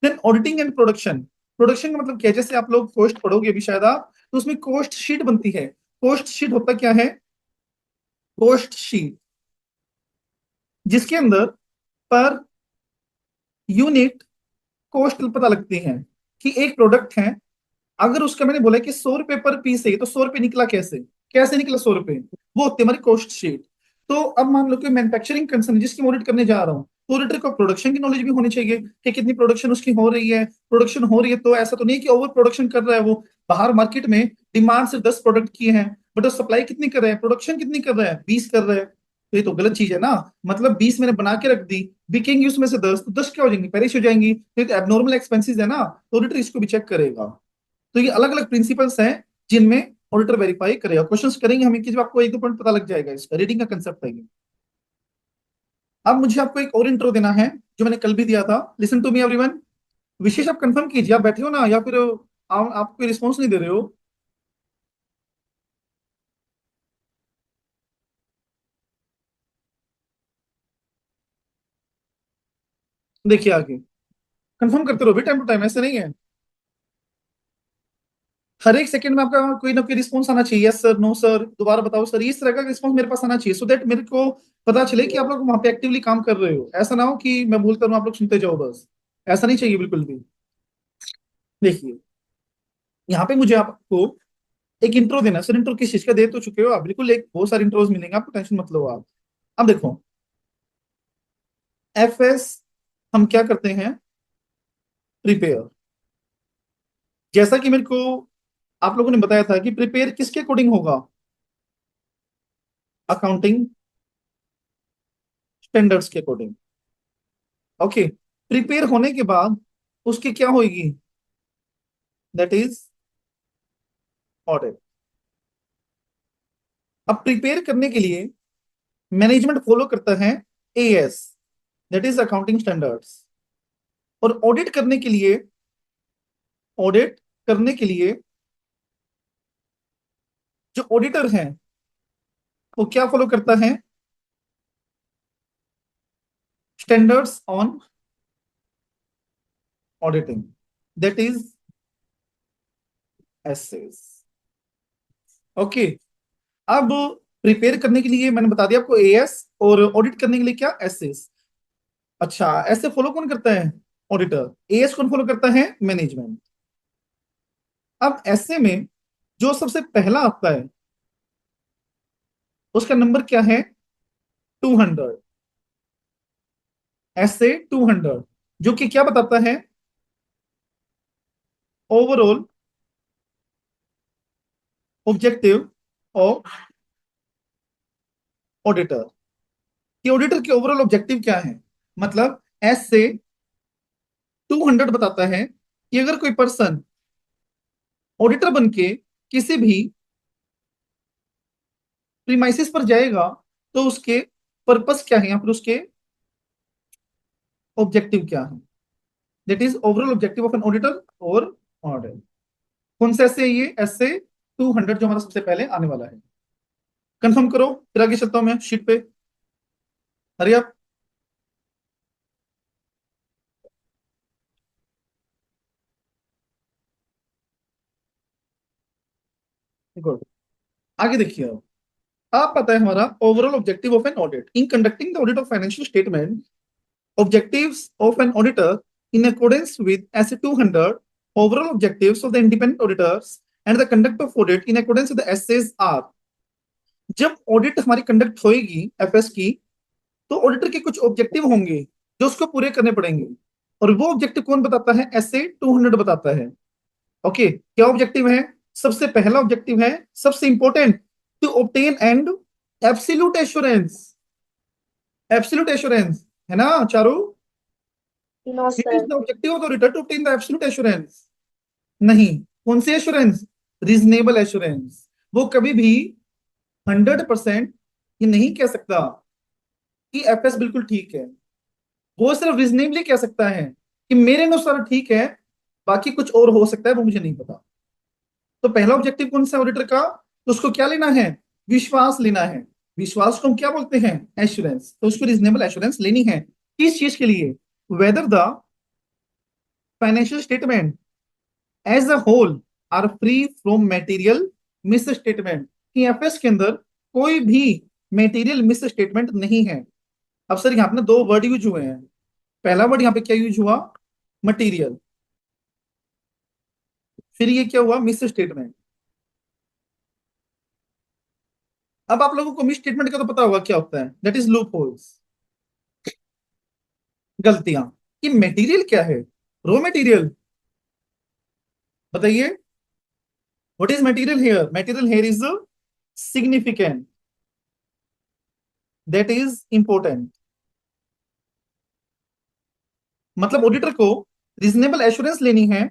Then auditing and production, production का मतलब क्या है? जैसे आप लोग कॉस्ट पढ़ोगे अभी शायद आप, तो उसमें कॉस्ट शीट बनती है। कॉस्ट शीट होता क्या है? कॉस्ट शीट जिसके अंदर पर यूनिट कॉस्ट पता लगती है कि एक प्रोडक्ट है, अगर उसका मैंने बोला कि 100 रुपए पर पीस है, तो 100 रुपए निकला कैसे, कैसे निकला 100 रुपए, वो होती है हमारी कॉस्ट शीट। तो अब मान लो कि मैन्युफैक्चरिंग कंसर्न जिसकी ऑडिट करने जा रहा हूँ, तो ऑडिटर को प्रोडक्शन की नॉलेज भी होनी चाहिए कि कितनी प्रोडक्शन उसकी हो रही है। प्रोडक्शन हो रही है तो ऐसा तो नहीं कि ओवर प्रोडक्शन कर रहा है वो, बाहर मार्केट में डिमांड से 10 प्रोडक्ट किए हैं बट वो सप्लाई कितनी कर रहा है, प्रोडक्शन कितनी कर रहा है, 20 कर रहा है। तो ये तो गलत चीज है ना। मतलब 20 मैंने बना के रख दी, बिकेंगी उसमें से 10, तो 10 क्या हो जाएंगी, पेरिश हो जाएंगी। तो ये तो एबनॉर्मल एक्सपेंसेस है ना, तो ऑडिटर इसको भी चेक करेगा। तो ये अलग अलग प्रिंसिपल्स हैं जिनमें ऑडिटर वेरीफाई करेगा। क्वेश्चंस करेंगे हम इनके, जब आपको एक दो पॉइंट पता लग जाएगा, इसका रीडिंग का कंसेप्ट है ये। अब मुझे आपको एक और इंट्रो देना है जो मैंने कल भी दिया था। Listen to me everyone. Vishesh आप कंफर्म कीजिए, आप बैठे हो ना या फिर आप कोई रिस्पॉन्स नहीं दे रहे हो? देखिए आगे कंफर्म करते रहो भी टाइम टू टाइम, ऐसे नहीं है। हर एक सेकंड में आपका कोई ना कोई रिस्पॉन्स आना चाहिए, यस सर, नो सर, दोबारा बताओ सर, इस तरह का रिस्पॉन्स मेरे पास आना चाहिए सो दैट मेरे को पता चले कि आप लोग वहां पे एक्टिवली काम कर रहे हो। ऐसा ना हो कि मैं बोलता रहूं आप लोग सुनते जाओ बस। ऐसा नहीं चाहिए बिल्कुल भी। देखिए यहाँ पे मुझे आपको एक इंट्रो देना है। सर इंट्रो किस चीज का दे तो चुके हो आप, बिल्कुल एक बहुत सारे इंट्रोज मिलेंगे आपको, टेंशन मत लो आप। अब देखो एफएस हम क्या करते हैं, प्रिपेयर। जैसा कि मेरे को आप लोगों ने बताया था कि प्रिपेयर किसके अकॉर्डिंग होगा, अकाउंटिंग स्टैंडर्ड्स के अकॉर्डिंग। ओके, प्रिपेयर होने के बाद उसकी क्या होगी, दैट इज ऑडिट। अब प्रिपेयर करने के लिए मैनेजमेंट फॉलो करता है as, that is accounting standards. और ऑडिट करने के लिए जो ऑडिटर है वो क्या फॉलो करता है, standards on auditing, that is SS. Okay, अब प्रिपेयर करने के लिए मैंने बता दिया आपको एएस, और ऑडिट करने के लिए क्या, एसएस। अच्छा, ऐसे फॉलो कौन करता है, ऑडिटर। एएस कौन फॉलो करता है, मैनेजमेंट। अब ऐसे में जो सबसे पहला आता है उसका नंबर क्या है, 200। ऐसे 200 जो कि क्या बताता है, ओवरऑल ऑब्जेक्टिव ऑफ ऑडिटर। कि ऑडिटर के ओवरऑल ऑब्जेक्टिव क्या है, मतलब एस से 200 बताता है कि अगर कोई पर्सन ऑडिटर बन के किसी भी प्रीमाइसिस पर जाएगा तो उसके पर्पस क्या है, या फिर उसके ऑब्जेक्टिव क्या है, that is overall objective of an auditor और ऑडिट। कौन सा ऐसे, ये ऐसे 200 जो हमारा सबसे पहले आने वाला है। कंफर्म करो, फिर आगे चलता हूं मैं शीट पे। अरे आप गुड, आगे देखिए। अब पता है हमारा overall objective of an audit in conducting the audit of financial statement, objectives of an auditor in accordance with SC 200, overall objectives of the independent auditors and the conduct of audit in accordance with the essays are। जब audit हमारी conduct होएगी FS की, तो auditor के कुछ objective होंगे जो उसको पूरे करने पड़ेंगे, और वो ऑब्जेक्टिव कौन बताता है, एसए 200 बताता है। ओके, क्या ऑब्जेक्टिव है, सबसे पहला ऑब्जेक्टिव है, सबसे important, to obtain and absolute assurance. Absolute assurance है ना Charu, no it is sir. The objective of the auditor to obtain the absolute assurance. नहीं, कौन सी एश्योरेंस, रीजनेबल एश्योरेंस। वो कभी भी 100% ये नहीं कह सकता कि एफएस बिल्कुल ठीक है, वो सिर्फ रीजनेबली कह सकता है कि मेरे अनुसार ठीक है, बाकी कुछ और हो सकता है वो मुझे नहीं पता। तो पहला ऑब्जेक्टिव कौन सा ऑडिटर का, तो उसको क्या लेना है, विश्वास लेना है। विश्वास को हम क्या बोलते हैं, एश्योरेंस। तो उसको रीजनेबल एश्योरेंस लेनी है, किस चीज के लिए, whether the financial statement as a whole are free from material misstatement. कि एफएस के अंदर कोई भी मटेरियल मिस स्टेटमेंट नहीं है। अब सर यहाँ पे ना दो वर्ड यूज हुए हैं, पहला वर्ड यहाँ पे क्या यूज हुआ, मटेरियल, फिर ये क्या हुआ, मिस स्टेटमेंट। अब आप लोगों को मिस स्टेटमेंट का तो पता होगा क्या होता है, दैट इज लूप होल्स, गलतियां। कि मटेरियल क्या है, रॉ मटेरियल, बताइए what is material here, material here is significant, that is important. मतलब ऑडिटर को रीजनेबल एश्योरेंस लेनी है,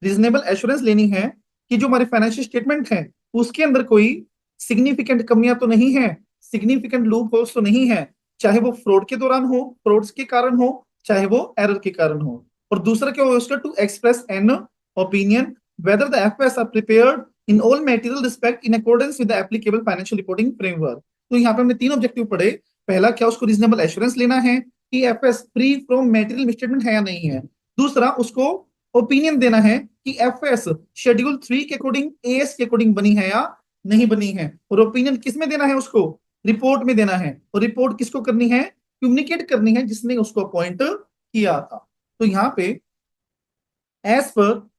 रीजनेबल एश्योरेंस लेनी है कि जो हमारे फाइनेंशियल स्टेटमेंट है उसके अंदर कोई सिग्निफिकेंट कमियां तो नहीं है, सिग्निफिकेंट लूप होल्स तो नहीं है, चाहे वो फ्रॉड के दौरान हो, फ्रॉड्स के कारण हो, चाहे वो एरर के कारण हो। और दूसरा क्या हो उसका, to express an opinion whether the FS are prepared in all material respect in accordance with the applicable financial reporting framework. तो यहाँ पे हमने तीन ऑब्जेक्टिव पढ़े। पहला क्या, उसको रीजनेबल एश्योरेंस लेना है कि FS free from material misstatement है या नहीं है। दूसरा, उसको ओपिनियन देना है कि एफएस शेड्यूल 3 के अकॉर्डिंग, एएस के अकॉर्डिंग बनी है या नहीं बनी है। और ओपिनियन किस में देना है, उसको रिपोर्ट में देना है। और रिपोर्ट किसको करनी है, कम्युनिकेट करनी है जिसने उसको अपॉइंट किया था। तो यहां पे एस पर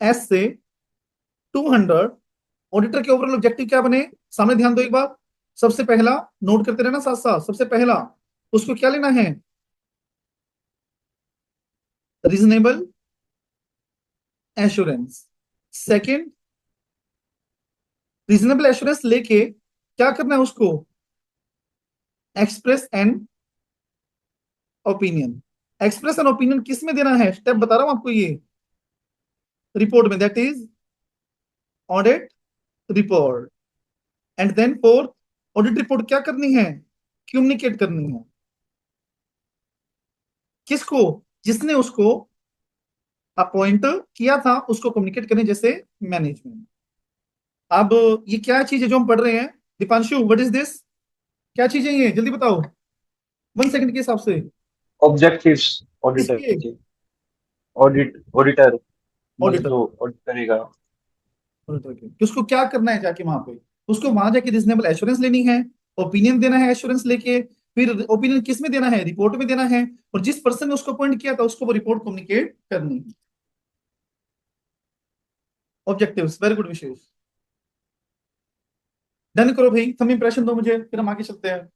एस से 200 ऑडिटर के ओवरऑल ऑब्जेक्टिव क्या बने, सामने ध्यान दो एक बार। सबसे पहला नोट करते रहना साथ साथ, सबसे पहला उसको क्या लेना है, reasonable assurance. Second, reasonable assurance लेके क्या करना है उसको, express an opinion. Express an opinion किस में देना है, स्टेप बता रहा हूं आपको, ये रिपोर्ट में, that is audit report. And then fourth, audit report क्या करनी है, कम्युनिकेट करनी है किसको, जिसने उसको अपॉइंट किया था उसको कम्युनिकेट करने, जैसे मैनेजमेंट। अब ये क्या चीज है जो हम पढ़ रहे हैं, दीपांशु व्हाट इज दिस, क्या चीज है ये, जल्दी बताओ 1 सेकंड के हिसाब से। ऑब्जेक्टिव्स ऑडिटर किसके, के, ऑडिटर मतलब ऑडिटर, जो ऑडिट करेगा। ऑडिटर के कि उसको क्या करना है जाके वहां पे, उसको वहां जाके रीजनेबल एश्योरेंस लेनी है, ओपिनियन देना है एश्योरेंस लेके, फिर ओपिनियन किस में देना है, रिपोर्ट में देना है, और जिस पर्सन ने उसको अपॉइंट किया था उसको वो रिपोर्ट कम्युनिकेट करनी है। ऑब्जेक्टिव्स, वेरी गुड विशेष, डन करो भाई, थंब इंप्रेशन दो मुझे, फिर हम आगे चलते हैं।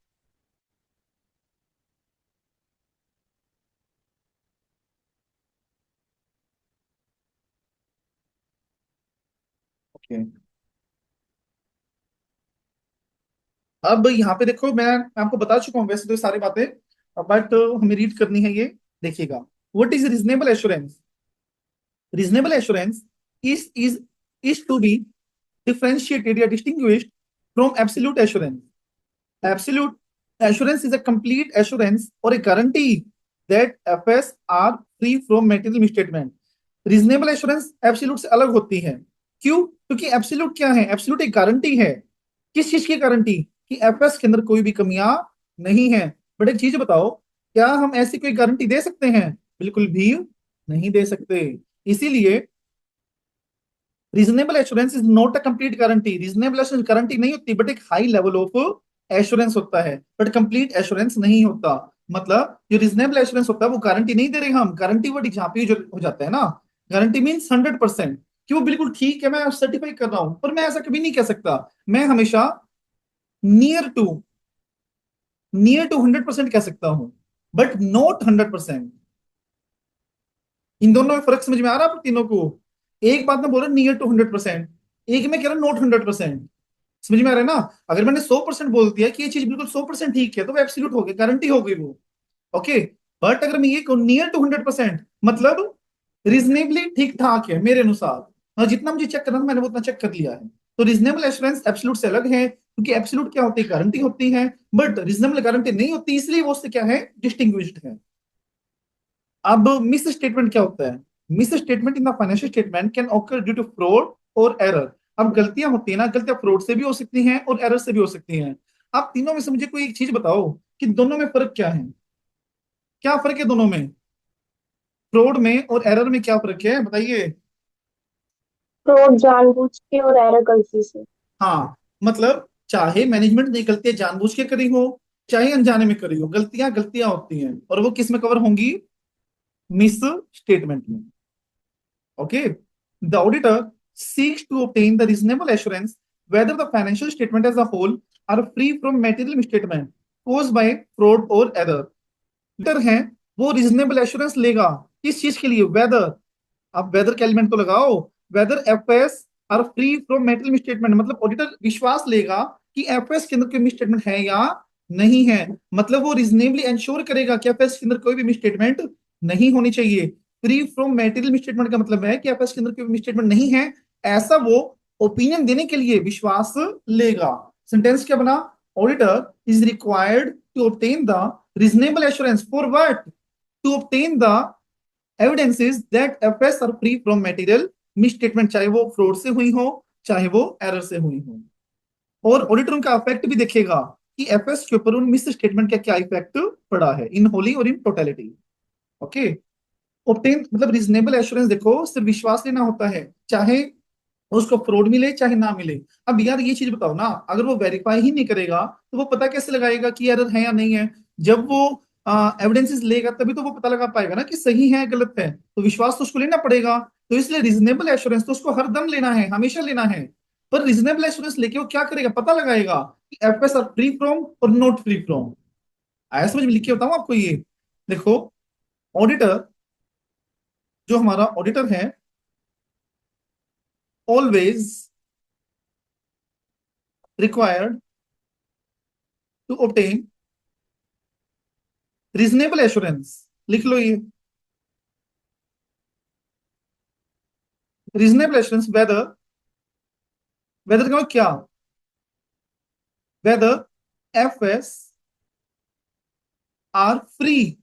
ओके, अब यहाँ पे देखो, मैं आपको बता चुका हूँ वैसे तो ये सारी बातें, बट हमें रीड करनी है ये, देखिएगा। What is reasonable assurance, reasonable assurance is to be differentiated या distinguished from absolute assurance. Absolute assurance is a complete assurance or a guarantee that FS are free from material misstatement. Reasonable assurance absolute से अलग होती है, क्यों, क्योंकि absolute क्या है, absolute एक गारंटी है, किस चीज की गारंटी, कि FS के अंदर कोई भी कमियां नहीं है। बट एक चीज बताओ, क्या हम ऐसी कोई गारंटी दे सकते हैं, बिल्कुल भी नहीं दे सकते। इसीलिए reasonable assurance is not a complete guarantee, reasonable assurance guarantee नहीं होती, बट एक हाई लेवल ऑफ एश्योरेंस होता है, बट कंप्लीट एश्योरेंस नहीं होता। मतलब जो रीजनेबल एश्योरेंस होता है वो गारंटी नहीं दे रहे हम, गारंटी वर्ड जहां पे जो हो जाता है ना, गारंटी मीन्स 100% कि वो बिल्कुल ठीक है, मैं सर्टिफाई कर रहा हूं, पर मैं ऐसा कभी नहीं कह सकता। मैं हमेशा नियर टू नियर टू 100% कह सकता हूं, बट नॉट 100%। इन दोनों में फर्क समझ में आ रहा है आप तीनों को, एक बात मैं बोल रहा हूं नियर टू 100%, एक मैं कह रहा हूं नॉट 100%। समझ में आ रहा है ना, अगर मैंने 100% बोल दिया कि ये चीज बिल्कुल 100% ठीक है तो वो एब्सोल्यूट हो गई, गारंटी हो गई वो, ओके। बट अगर मैं ये कहूँ नियर टू 100%, मतलब रीजनेबली ठीक ठाक है मेरे अनुसार, हाँ जितना मुझे चेक करना था मैंने वो उतना चेक कर लिया है। तो रीजनेबल एश्योरेंस एब्सोल्यूट से अलग है, क्योंकि एब्सोल्यूट क्या होती है, गारंटी होती है, बट रीजनेबल गारंटी नहीं होती, इसलिए वो उससे क्या है, डिस्टिंग्विश्ड है। अब मिस स्टेटमेंट क्या होता है, misstatement in the financial statement can occur due to fraud और एरर। अब गलतियां होती है ना, गलतियां फ्रॉड से भी हो सकती हैं और एरर से भी हो सकती हैं। आप तीनों में से मुझे कोई एक चीज बताओ कि दोनों में फर्क क्या है, क्या फर्क है दोनों में, फ्रॉड में और एरर में क्या फर्क है बताइए। फ्रॉड जानबूझ के और एरर गलती से। हाँ, मतलब चाहे मैनेजमेंट ने गलतियां जानबूझ के करी हो, चाहे अनजाने में करी हो, गलतियां गलतियां होती हैं, और वो किस में कवर होंगी, मिस स्टेटमेंट में। Okay, the auditor seeks to obtain the reasonable assurance whether the financial statement as a whole are free from material misstatement caused by fraud or error. Auditor है वो reasonable assurance लेगा किस चीज के लिए, whether, आप weather के element तो लगाओ, whether FS are free from material misstatement, मतलब ऑडिटर विश्वास लेगा कि एफएस के अंदर कोई मिसस्टेटमेंट है या नहीं है, मतलब वो रीजनेबली इंश्योर करेगा कि एफएस के अंदर कोई भी मिसस्टेटमेंट नहीं होनी चाहिए। फ्री फ्रॉम मेटेरियल मिसस्टेटमेंट का मतलब है कि एफएस के अंदर कोई मिसस्टेटमेंट नहीं है, ऐसा वो ओपिनियन देने के लिए विश्वास लेगा। सेंटेंस क्या बना, auditor is required to obtain the reasonable assurance for what, to obtain the evidences that FS are free from material misstatement, चाहे वो फ्रॉड से हुई हो चाहे वो एरर से हुई हो। और ऑडिटर उनका इफेक्ट भी देखेगा कि एफएस के ऊपर उन मिस स्टेटमेंट का क्या इफेक्ट पड़ा है, इन होली और इन टोटलिटी। ओके, ऑब्टेन मतलब रीजनेबल एश्योरेंस, देखो सिर्फ विश्वास लेना होता है, चाहे उसको फ्रॉड मिले चाहे ना मिले। अब यार ये चीज बताओ ना, अगर वो वेरीफाई ही नहीं करेगा तो वो पता कैसे लगाएगा कि एरर है या नहीं है, जब वो एविडेंसेस लेगा तभी तो वो पता लगा पाएगा ना कि सही है गलत है, तो विश्वास तो उसको लेना पड़ेगा। तो इसलिए रीजनेबल एश्योरेंस तो उसको हर दम लेना है, हमेशा लेना है। पर रीजनेबल एश्योरेंस लेके वो क्या करेगा, पता लगाएगा कि एफएस आर फ्री फ्रॉम और नॉट फ्री फ्रॉम। आया समझ में? लिख के बताऊं आपको ये। देखो, ऑडिटर, जो हमारा ऑडिटर है, always required to obtain reasonable assurance. लिख लो ये, रीजनेबल एश्योरेंस वेदर, वेदर का मतलब क्या, वेदर एफएस आर फ्री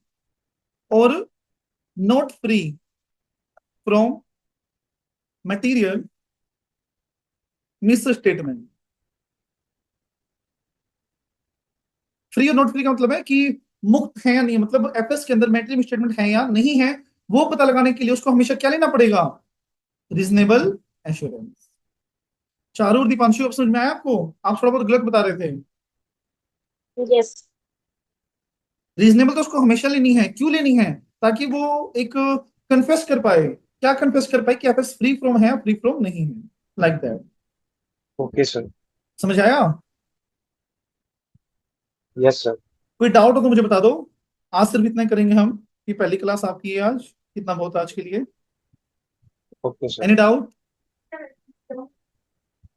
और not free from material miss statement. Free और नॉट फ्री का मतलब है कि मुक्त है या नहीं, मतलब एफएस के अंदर मटेरियल स्टेटमेंट है या नहीं है, वो पता लगाने के लिए उसको हमेशा क्या लेना पड़ेगा, रीजनेबल एश्योरेंस। चारू और दीपांशु, अब समझ में आया आपको? आप थोड़ा बहुत गलत बता रहे थे। यस। रीजनेबल तो उसको हमेशा लेनी है, क्यों लेनी है, ताकि वो एक कन्फेस कर पाए, क्या कन्फेस कर पाए कि एफएस फ्री फ्रॉम है, फ्री फ्रॉम नहीं है, लाइक दैट। Okay sir. समझ आया? Yes sir. कोई डाउट हो तो मुझे बता दो। आज सिर्फ इतना ही करेंगे हम, कि पहली क्लास आपकी है आज, इतना बहुत आज के लिए। Okay sir. Any doubt?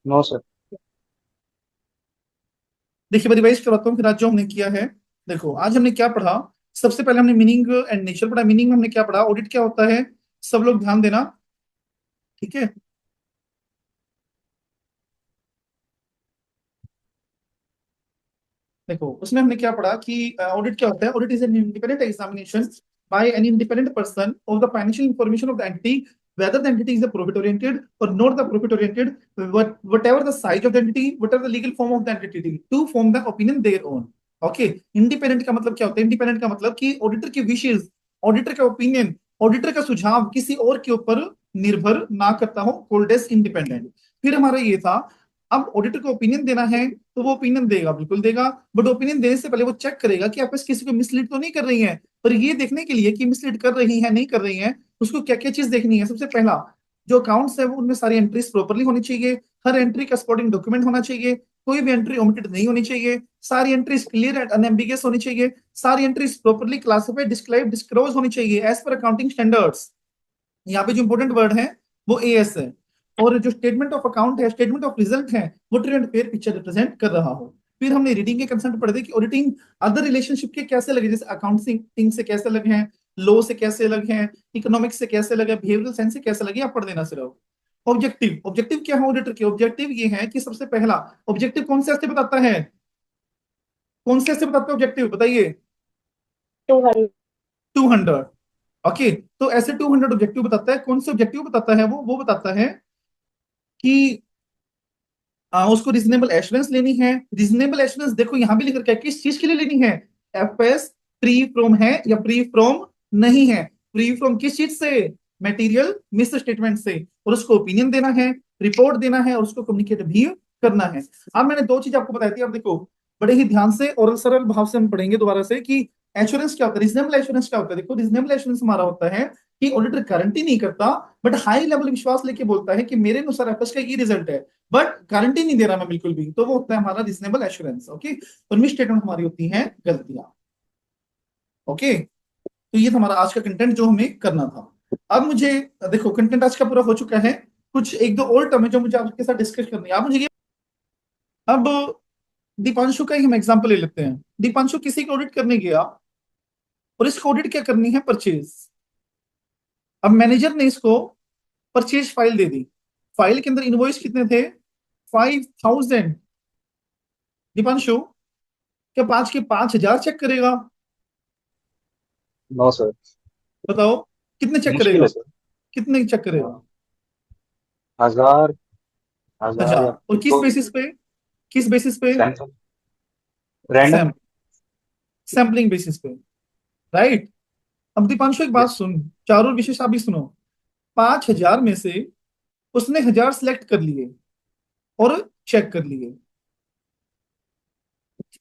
No sir. देखिए मैं रिवाइज करवाता हूँ फिर आज जो हमने किया है। देखो आज हमने क्या पढ़ा, सबसे पहले हमने मीनिंग एंड नेचर पढ़ा। मीनिंग में हमने क्या पढ़ा, ऑडिट क्या होता है, सब लोग ध्यान देना, ठीक है। देखो उसमें हमने क्या पढ़ा कि ऑडिट क्या होता है, audit is an independent examination by an independent person of the financial information of the entity, whether the entity is a profit oriented or not the profit oriented, whatever the size of the entity, whatever the legal form of the entity, to form the opinion their own। Okay, independent का मतलब क्या होता है, independent का मतलब कि auditor की विशेष, auditor का ओपिनियन, ऑडिटर का सुझाव किसी और के ऊपर निर्भर ना करता हो, कॉल्ड एज इंडिपेंडेंट। फिर हमारा ये था, अब ऑडिटर को ओपिनियन देना है तो वो ओपिनियन देगा, बिल्कुल देगा, बट ओपिनियन देने से पहले वो चेक करेगा कि आपस किसी को मिसलीड तो नहीं कर रही है। पर ये देखने के लिए कि मिसलीड कर रही है नहीं कर रही है, उसको क्या क्या चीज देखनी है। सबसे पहला, जो अकाउंट्स है वो उनमें सारी एंट्रीज प्रॉपरली होनी चाहिए, हर एंट्री का सपोर्टिंग डॉक्यूमेंट होना चाहिए, कोई भी एंट्री ओमिटेड नहीं होनी चाहिए, सारी एंट्रीज क्लियर एंड अनएम्बिगियस होनी चाहिए, सारी entries properly classified, describe, disclose होनी चाहिए एज पर अकाउंटिंग स्टैंडर्ड्स। यहाँ पे जो इंपॉर्टेंट वर्ड है वो एएस है। और जो स्टेटमेंट ऑफ अकाउंट है, स्टेटमेंट ऑफ रिजल्ट है, वो true and fair picture represent कर रहा हो। फिर हमने रीडिंग के कंसेप्ट पढ़े थे कि ऑडिटिंग अदर रिलेशनशिप के कैसे लगे, जैसे अकाउंटिंग से कैसे लगे हैं, लॉ से कैसे लगे हैं, इकोनॉमिक्स से कैसे लगे, बिहेवियरल साइंस से कैसे लगे, आप पढ़ देना सिर्फ। ऑब्जेक्टिव, ऑब्जेक्टिव क्या है ऑडिटर के, ऑब्जेक्टिव ये है कि सबसे पहला ऑब्जेक्टिव कौन से हस्ते बताता है, कौन से हस्ते बताता है ऑब्जेक्टिव, बताइए। 200। 200। ओके, तो ऐसे 200 ऑब्जेक्टिव बताता है। कौन से ऑब्जेक्टिव बताता है वो बताता है कि उसको रीजनेबल एश्योरेंस लेनी है। रीजनेबल एश्योरेंस देखो यहां भी लिख रखा है, किस चीज के लिए लेनी है, एफएस फ्री फ्रॉम है या फ्री फ्रॉम नहीं है। फ्री फ्रॉम किस चीज से, मटेरियल मिस स्टेटमेंट से, और उसको ओपिनियन देना है, रिपोर्ट देना है, और उसको कम्युनिकेट भी करना है। अब मैंने दो चीज आपको बताई थी, अब देखो बड़े ही ध्यान से और सरल भाव से हम पढ़ेंगे दोबारा से कि एश्योरेंस क्या होता है, रीजनेबल एश्योरेंस क्या होता है। देखो रीजनेबल एश्योरेंस हमारा होता है कि ऑडिटर गारंटी नहीं करता, बट हाई लेवल विश्वास लेके बोलता है कि मेरे अनुसार एफएस का ये रिजल्ट है, बट गारंटी नहीं दे रहा मैं बिल्कुल भी, तो वो होता है हमारा रीजनेबल एश्योरेंस। ओके, और मिस स्टेटमेंट हमारी होती है गलतियां। ओके, तो ये था हमारा आज का कंटेंट जो हमें करना था। अब मुझे देखो कंटेंट आज का पूरा हो चुका है, कुछ एक दो और टर्म है जो मुझे आपके साथ डिस्कस करनी है। आप मुझे अब दीपांशु का ही हम एग्जांपल ले लेते हैं। दीपांशु किसी को ऑडिट करने गया, और इसको ऑडिट क्या करनी है, परचेज। अब मैनेजर ने इसको परचेज फाइल दे दी, फाइल के अंदर इनवॉइस कितने थे, 5000। दीपांशु, क्या 5 के 5000 चेक करेगा, नो सर। बताओ कितने चेक मुश्किल करेगा, है सर। कितने चेक करेगा, 1000। 1000 या 1000। और फिर किस तो बेसिस पे, किस बेसिस पे, Samsung random. Sam sampling basis पे, राइट। अब दीपांशु एक बात यस। सुन, चारों विशेष आप भी सुनो। 5000 में से उसने 1000 सिलेक्ट कर लिए और चेक कर लिए,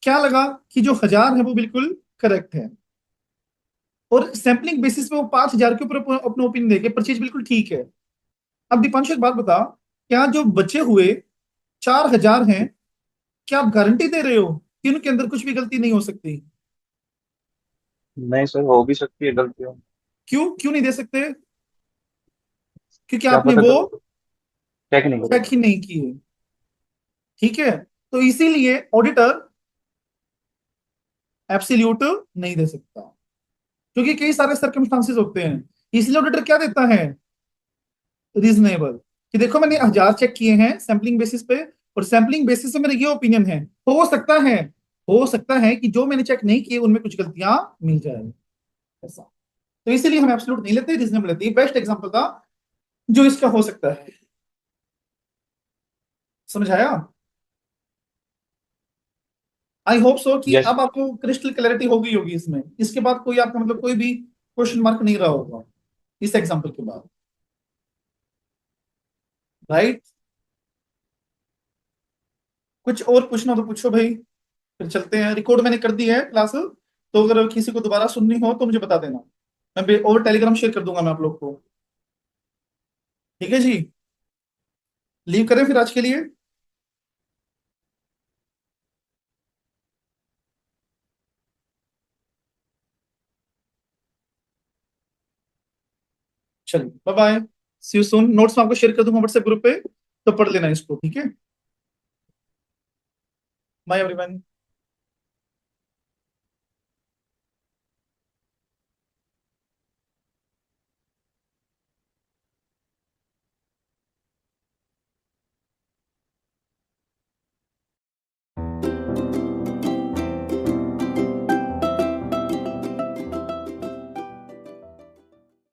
क्या लगा कि जो 1000 है वो बिल्कुल करेक्ट है। और सैम्पलिंग बेसिस पे वो 5,000 के ऊपर अपना ओपिनियन देके परचेज बिल्कुल ठीक है। अब दीपांशु एक बात बता, क्या जो बचे हुए 4,000 हैं, क्या आप गारंटी दे रहे हो कि उनके अंदर कुछ भी गलती नहीं हो सकती? नहीं सर, हो भी सकती है गलतियां। क्यों क्यों नहीं दे सकते? क्योंकि क्या आपने पता वो गलत चेक नहीं चेक करें। ही नहीं किए। ठीक है, तो इसीलिए ऑडिटर एब्सोल्यूट नहीं दे सकता, क्योंकि कई सारे सर्कमस्टांसेस होते हैं। इसलिए ऑडिटर क्या देता है? रीजनेबल, कि देखो मैंने 1,000 चेक किए हैं सैम्पलिंग बेसिस पे, और सैम्पलिंग बेसिस से मेरा ये ओपिनियन है, हो सकता है कि जो मैंने चेक नहीं किए उनमें कुछ गलतियां मिल जाए, ऐसा। तो इसीलिए हम एब्सोल्यूट नहीं लेते, रीजनेबल लेते हैं। बेस्ट एग्जांपल था जो इसका हो सकता है। समझ आया? आई होप सो कि यस। अब आपको क्रिस्टल क्लैरिटी हो गई होगी इसमें। इसके बाद कोई आपका मतलब कोई भी क्वेश्चन मार्क नहीं रहा होगा इस एग्जांपल के बाद, राइट? कुछ और पूछना हो तो पूछो भाई, फिर चलते हैं। रिकॉर्ड मैंने कर दी है क्लास, तो अगर किसी को दोबारा सुननी हो तो मुझे बता देना, और टेलीग्राम शेयर कर दूंगा मैं आप लोग को। ठीक है जी, लीव करें फिर आज के लिए। चलिए bye bye, see you soon. Notes मैं आपको शेयर कर दूंगा व्हाट्सएप ग्रुप पे, तो पढ़ लेना इसको, ठीक है? Bye everyone.